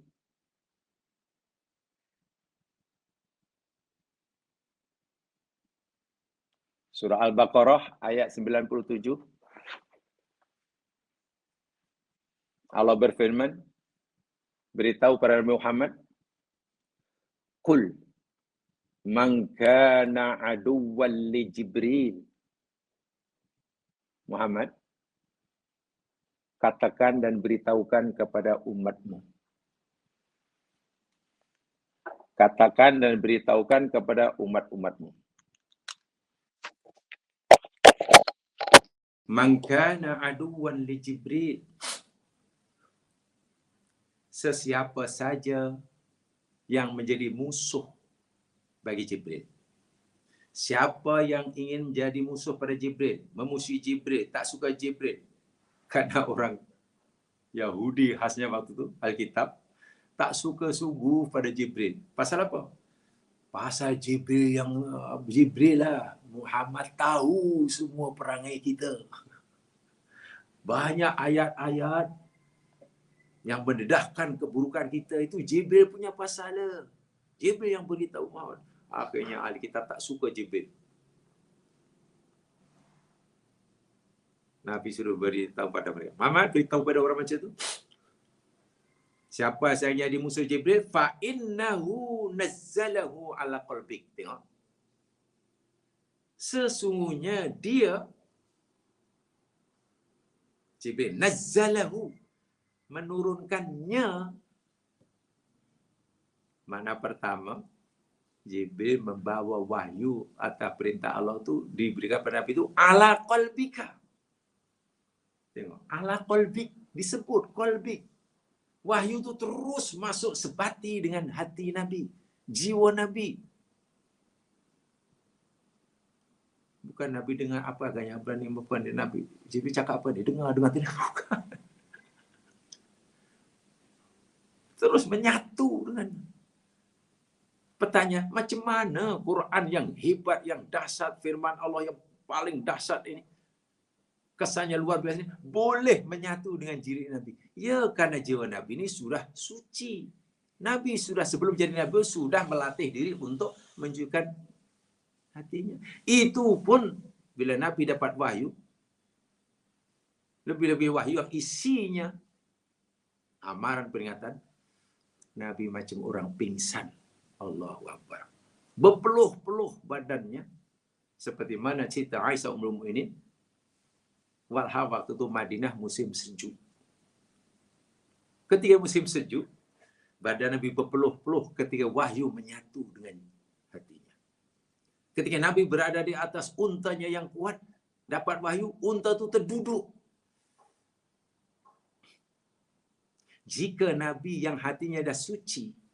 Surah Al-Baqarah ayat 97. Allah berfirman, beritahu pada Nabi Muhammad, Qul man kana aduwwan li Jibril. Muhammad, katakan dan beritahukan kepada umatmu. Katakan dan beritahukan kepada umat-umatmu. Man kana aduwwan li Jibril. Sesiapa saja yang menjadi musuh bagi Jibril. Siapa yang ingin menjadi musuh pada Jibril, memusuhi Jibril, tak suka Jibril. Karena orang Yahudi khasnya waktu itu, Alkitab, tak suka sungguh pada Jibril. Pasal apa? Pasal Jibril lah. Muhammad tahu semua perangai kita. Banyak ayat-ayat yang mendedahkan keburukan kita itu Jibril punya pasal. Jibril yang beritahu Muhammad. Akhirnya ahli kitab tak suka Jibril. Nabi suruh beritahu pada mereka. Muhammad beritahu pada orang macam tu. Siapa yang jadi musuh Jibril, fa innahu nazzalahu ala qalbik. Tengok. Sesungguhnya dia Jibril nazzalahu, menurunkannya. Makna pertama, Jibril membawa wahyu atas perintah Allah tu diberikan pada Nabi itu ala qalbika. Tengok, ala qalbik disebut qalbik. Wahyu tu terus masuk sebati dengan hati Nabi, jiwa Nabi. Bukan Nabi dengar apa agaknya berani berpuan dengan Nabi. Jibril cakap apa dia? Dengar tidak. Bukan. Terus menyatu dengan. Pertanyaan, macam mana Quran yang hebat, yang dahsyat, firman Allah yang paling dahsyat ini, kesannya luar biasa ini, boleh menyatu dengan diri Nabi? Ya, karena jiwa Nabi ini sudah suci. Nabi sudah sebelum jadi Nabi sudah melatih diri untuk menunjukkan hatinya. Itu pun bila Nabi dapat wahyu, lebih-lebih wahyu yang isinya amaran peringatan, Nabi macam orang pingsan. Allahu Akbar. Berpeluh-peluh badannya. Seperti mana cerita Aisyah Ummul Mukminin. Walhal waktu itu Madinah musim sejuk. Ketika musim sejuk, badan Nabi berpeluh-peluh ketika wahyu menyatu dengan hatinya. Ketika Nabi berada di atas untanya yang kuat, dapat wahyu, unta itu terduduk. Jika Nabi yang hatinya dah suci,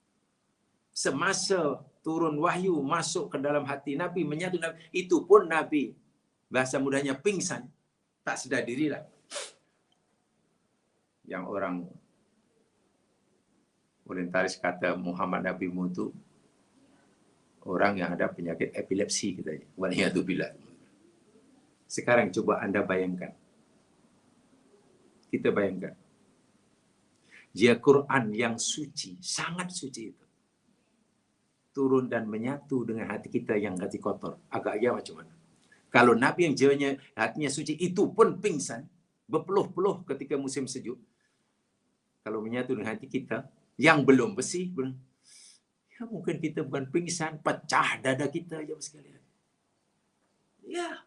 semasa turun wahyu masuk ke dalam hati Nabi, menyatu Nabi, itu pun Nabi bahasa mudahnya pingsan, tak sedar diri lah. Yang orang orientalis kata Muhammad Nabi itu orang yang ada penyakit epilepsi katanya. Waliyadzubillah. Sekarang coba Anda bayangkan. Kita bayangkan. Jika Quran yang suci, sangat suci itu, turun dan menyatu dengan hati kita yang hati kotor. Agaknya macam mana? Kalau Nabi yang jiwanya, hatinya suci, itu pun pingsan, berpeluh-peluh ketika musim sejuk. Kalau menyatu dengan hati kita, yang belum bersih, Ya, mungkin kita bukan pingsan, pecah dada kita jemaah sekalian. Ya.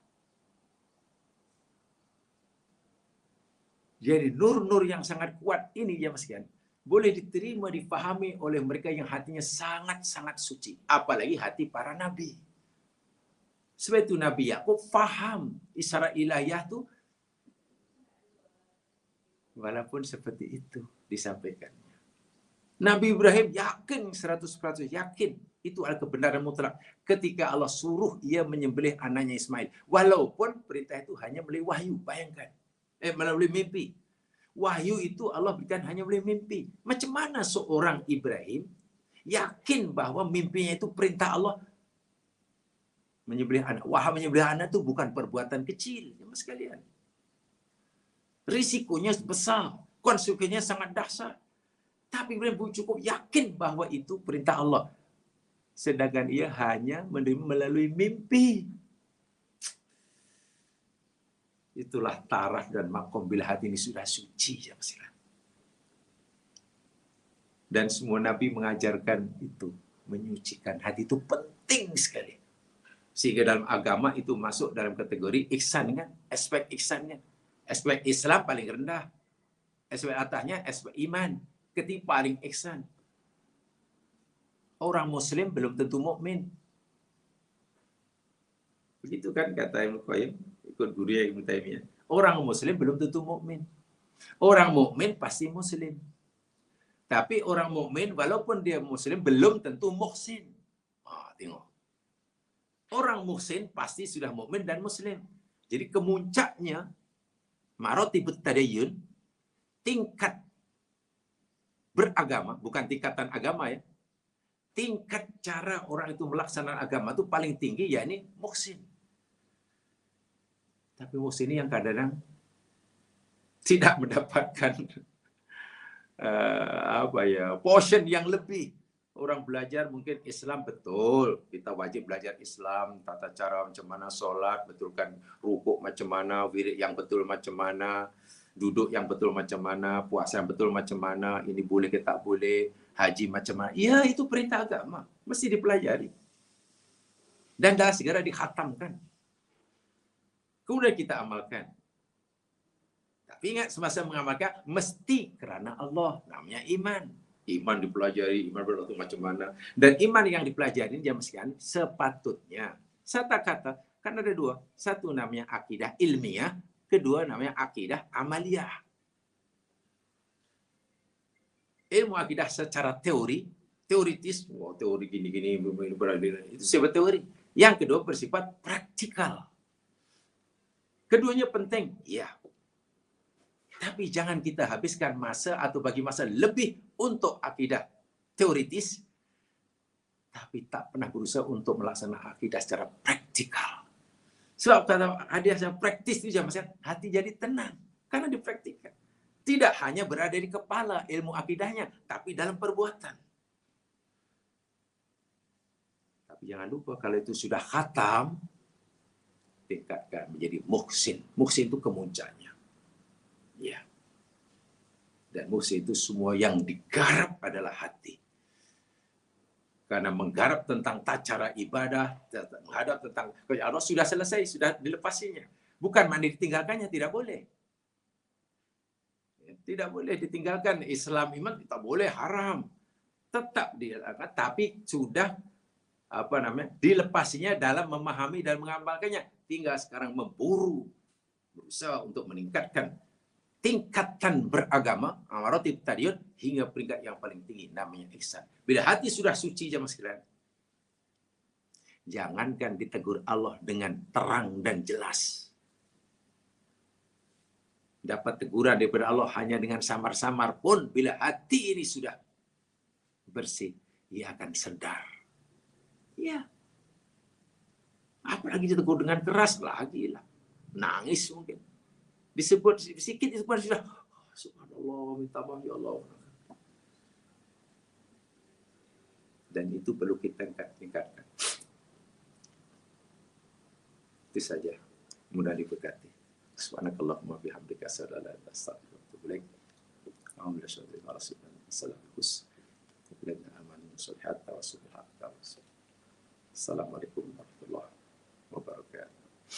Jadi nur-nur yang sangat kuat ini jemaah sekalian boleh diterima, dipahami oleh mereka yang hatinya sangat-sangat suci. Apalagi hati para nabi. Sebab itu Nabi Yakub faham isyarat ilahiyah itu walaupun seperti itu disampaikannya. Nabi Ibrahim yakin 100% yakin itu adalah kebenaran mutlak ketika Allah suruh ia menyembelih anaknya Ismail. Walaupun perintah itu hanya melalui wahyu, bayangkan. Melalui mimpi. Wahyu itu Allah berikan hanya melalui mimpi. Macam mana seorang Ibrahim yakin bahwa mimpinya itu perintah Allah menyembelih anak. Wah, menyembelih anak itu bukan perbuatan kecil, jemaah sekalian. Risikonya besar, konsekuensinya sangat dahsyat. Tapi Ibrahim cukup yakin bahwa itu perintah Allah. Sedangkan ia hanya menerima melalui mimpi. Itulah taraf dan makom bila hati ini sudah suci, jemaah sekalian. Dan semua Nabi mengajarkan itu, menyucikan hati itu penting sekali. Sehingga dalam agama itu masuk dalam kategori ihsan kan, aspek ihsannya. Aspek Islam paling rendah. Aspek atasnya aspek iman. Ketiga paling ihsan. Orang muslim belum tentu mukmin. Begitu kan kata Ibnu Qayyim, ikut guru Ibnu Taimiyah. Orang muslim belum tentu mukmin. Orang mukmin pasti muslim. Tapi orang mukmin walaupun dia muslim belum tentu muhsin. Tengok. Orang muhsin pasti sudah mukmin dan muslim. Jadi kemuncaknya maratibut tadayyun, tingkat beragama, bukan tingkatan agama ya. Tingkat cara orang itu melaksanakan agama itu paling tinggi yakni muhsin. Tapi muhsin ini yang kadang-kadang tidak mendapatkan portion yang lebih. Orang belajar mungkin Islam betul, kita wajib belajar Islam, tata cara macam mana sholat, betulkan rukuk macam mana, wirid yang betul macam mana, duduk yang betul macam mana, puasa yang betul macam mana, ini boleh ke tak boleh, haji macam mana. Ya, itu perintah agama, mesti dipelajari. Dan dah segera dikhatamkan. Kemudian kita amalkan. Tapi ingat, semasa mengamalkan, mesti kerana Allah, namanya iman. Iman dipelajari, iman berlaku macam mana. Dan iman yang dipelajari, jemaah sekalian, sepatutnya. Saya tak kata, kan ada dua. Satu namanya akidah ilmiah, kedua namanya akidah amaliyah. Ilmu akidah secara teoritis, teori gini-gini, itu sifat teori. Yang kedua bersifat praktikal. Keduanya penting, ya. Tapi jangan kita habiskan masa atau bagi masa lebih untuk akidah teoritis, tapi tak pernah berusaha untuk melaksanakan akidah secara praktikal. Sebab kata hadiah secara praktis itu jangan hati jadi tenang karena dipraktikkan. Tidak hanya berada di kepala ilmu akidahnya, tapi dalam perbuatan. Tapi jangan lupa kalau itu sudah khatam, tingkatkan menjadi muhsin. Muhsin itu kemuncaknya. Ya. Dan muhsin itu semua yang digarap adalah hati. Karena menggarap tentang cara ibadah, menghadap tentang Allah sudah selesai, sudah dilepasinya. Bukan mandi ditinggalkannya, tidak boleh. Tidak boleh ditinggalkan. Islam iman tidak boleh, haram. Tetap dilakukan, tapi sudah dilepasinya dalam memahami dan mengamalkannya. Tinggal sekarang berusaha untuk meningkatkan tingkatan beragama, maratib tadiyun, hingga peringkat yang paling tinggi, namanya ihsan. Bila hati sudah suci, jemaah sekalian, jangankan ditegur Allah dengan terang dan jelas. Dapat teguran daripada Allah hanya dengan samar-samar pun, bila hati ini sudah bersih, ia akan sedar. Ya. Apalagi ditegur dengan keras, lagi lah. Nangis mungkin. Disebut sedikit itu pun sudah subhanallah, minta maaf ya Allah. Dan itu perlu kita tingkatkan. Itu saja. Mudah diberkati. Subhanakallahumma bihamdika asyhadu an la ilaha illa anta astaghfiruka wa atubu ilaik. Alhamdulillah. Assalamualaikum warahmatullahi wabarakatuh.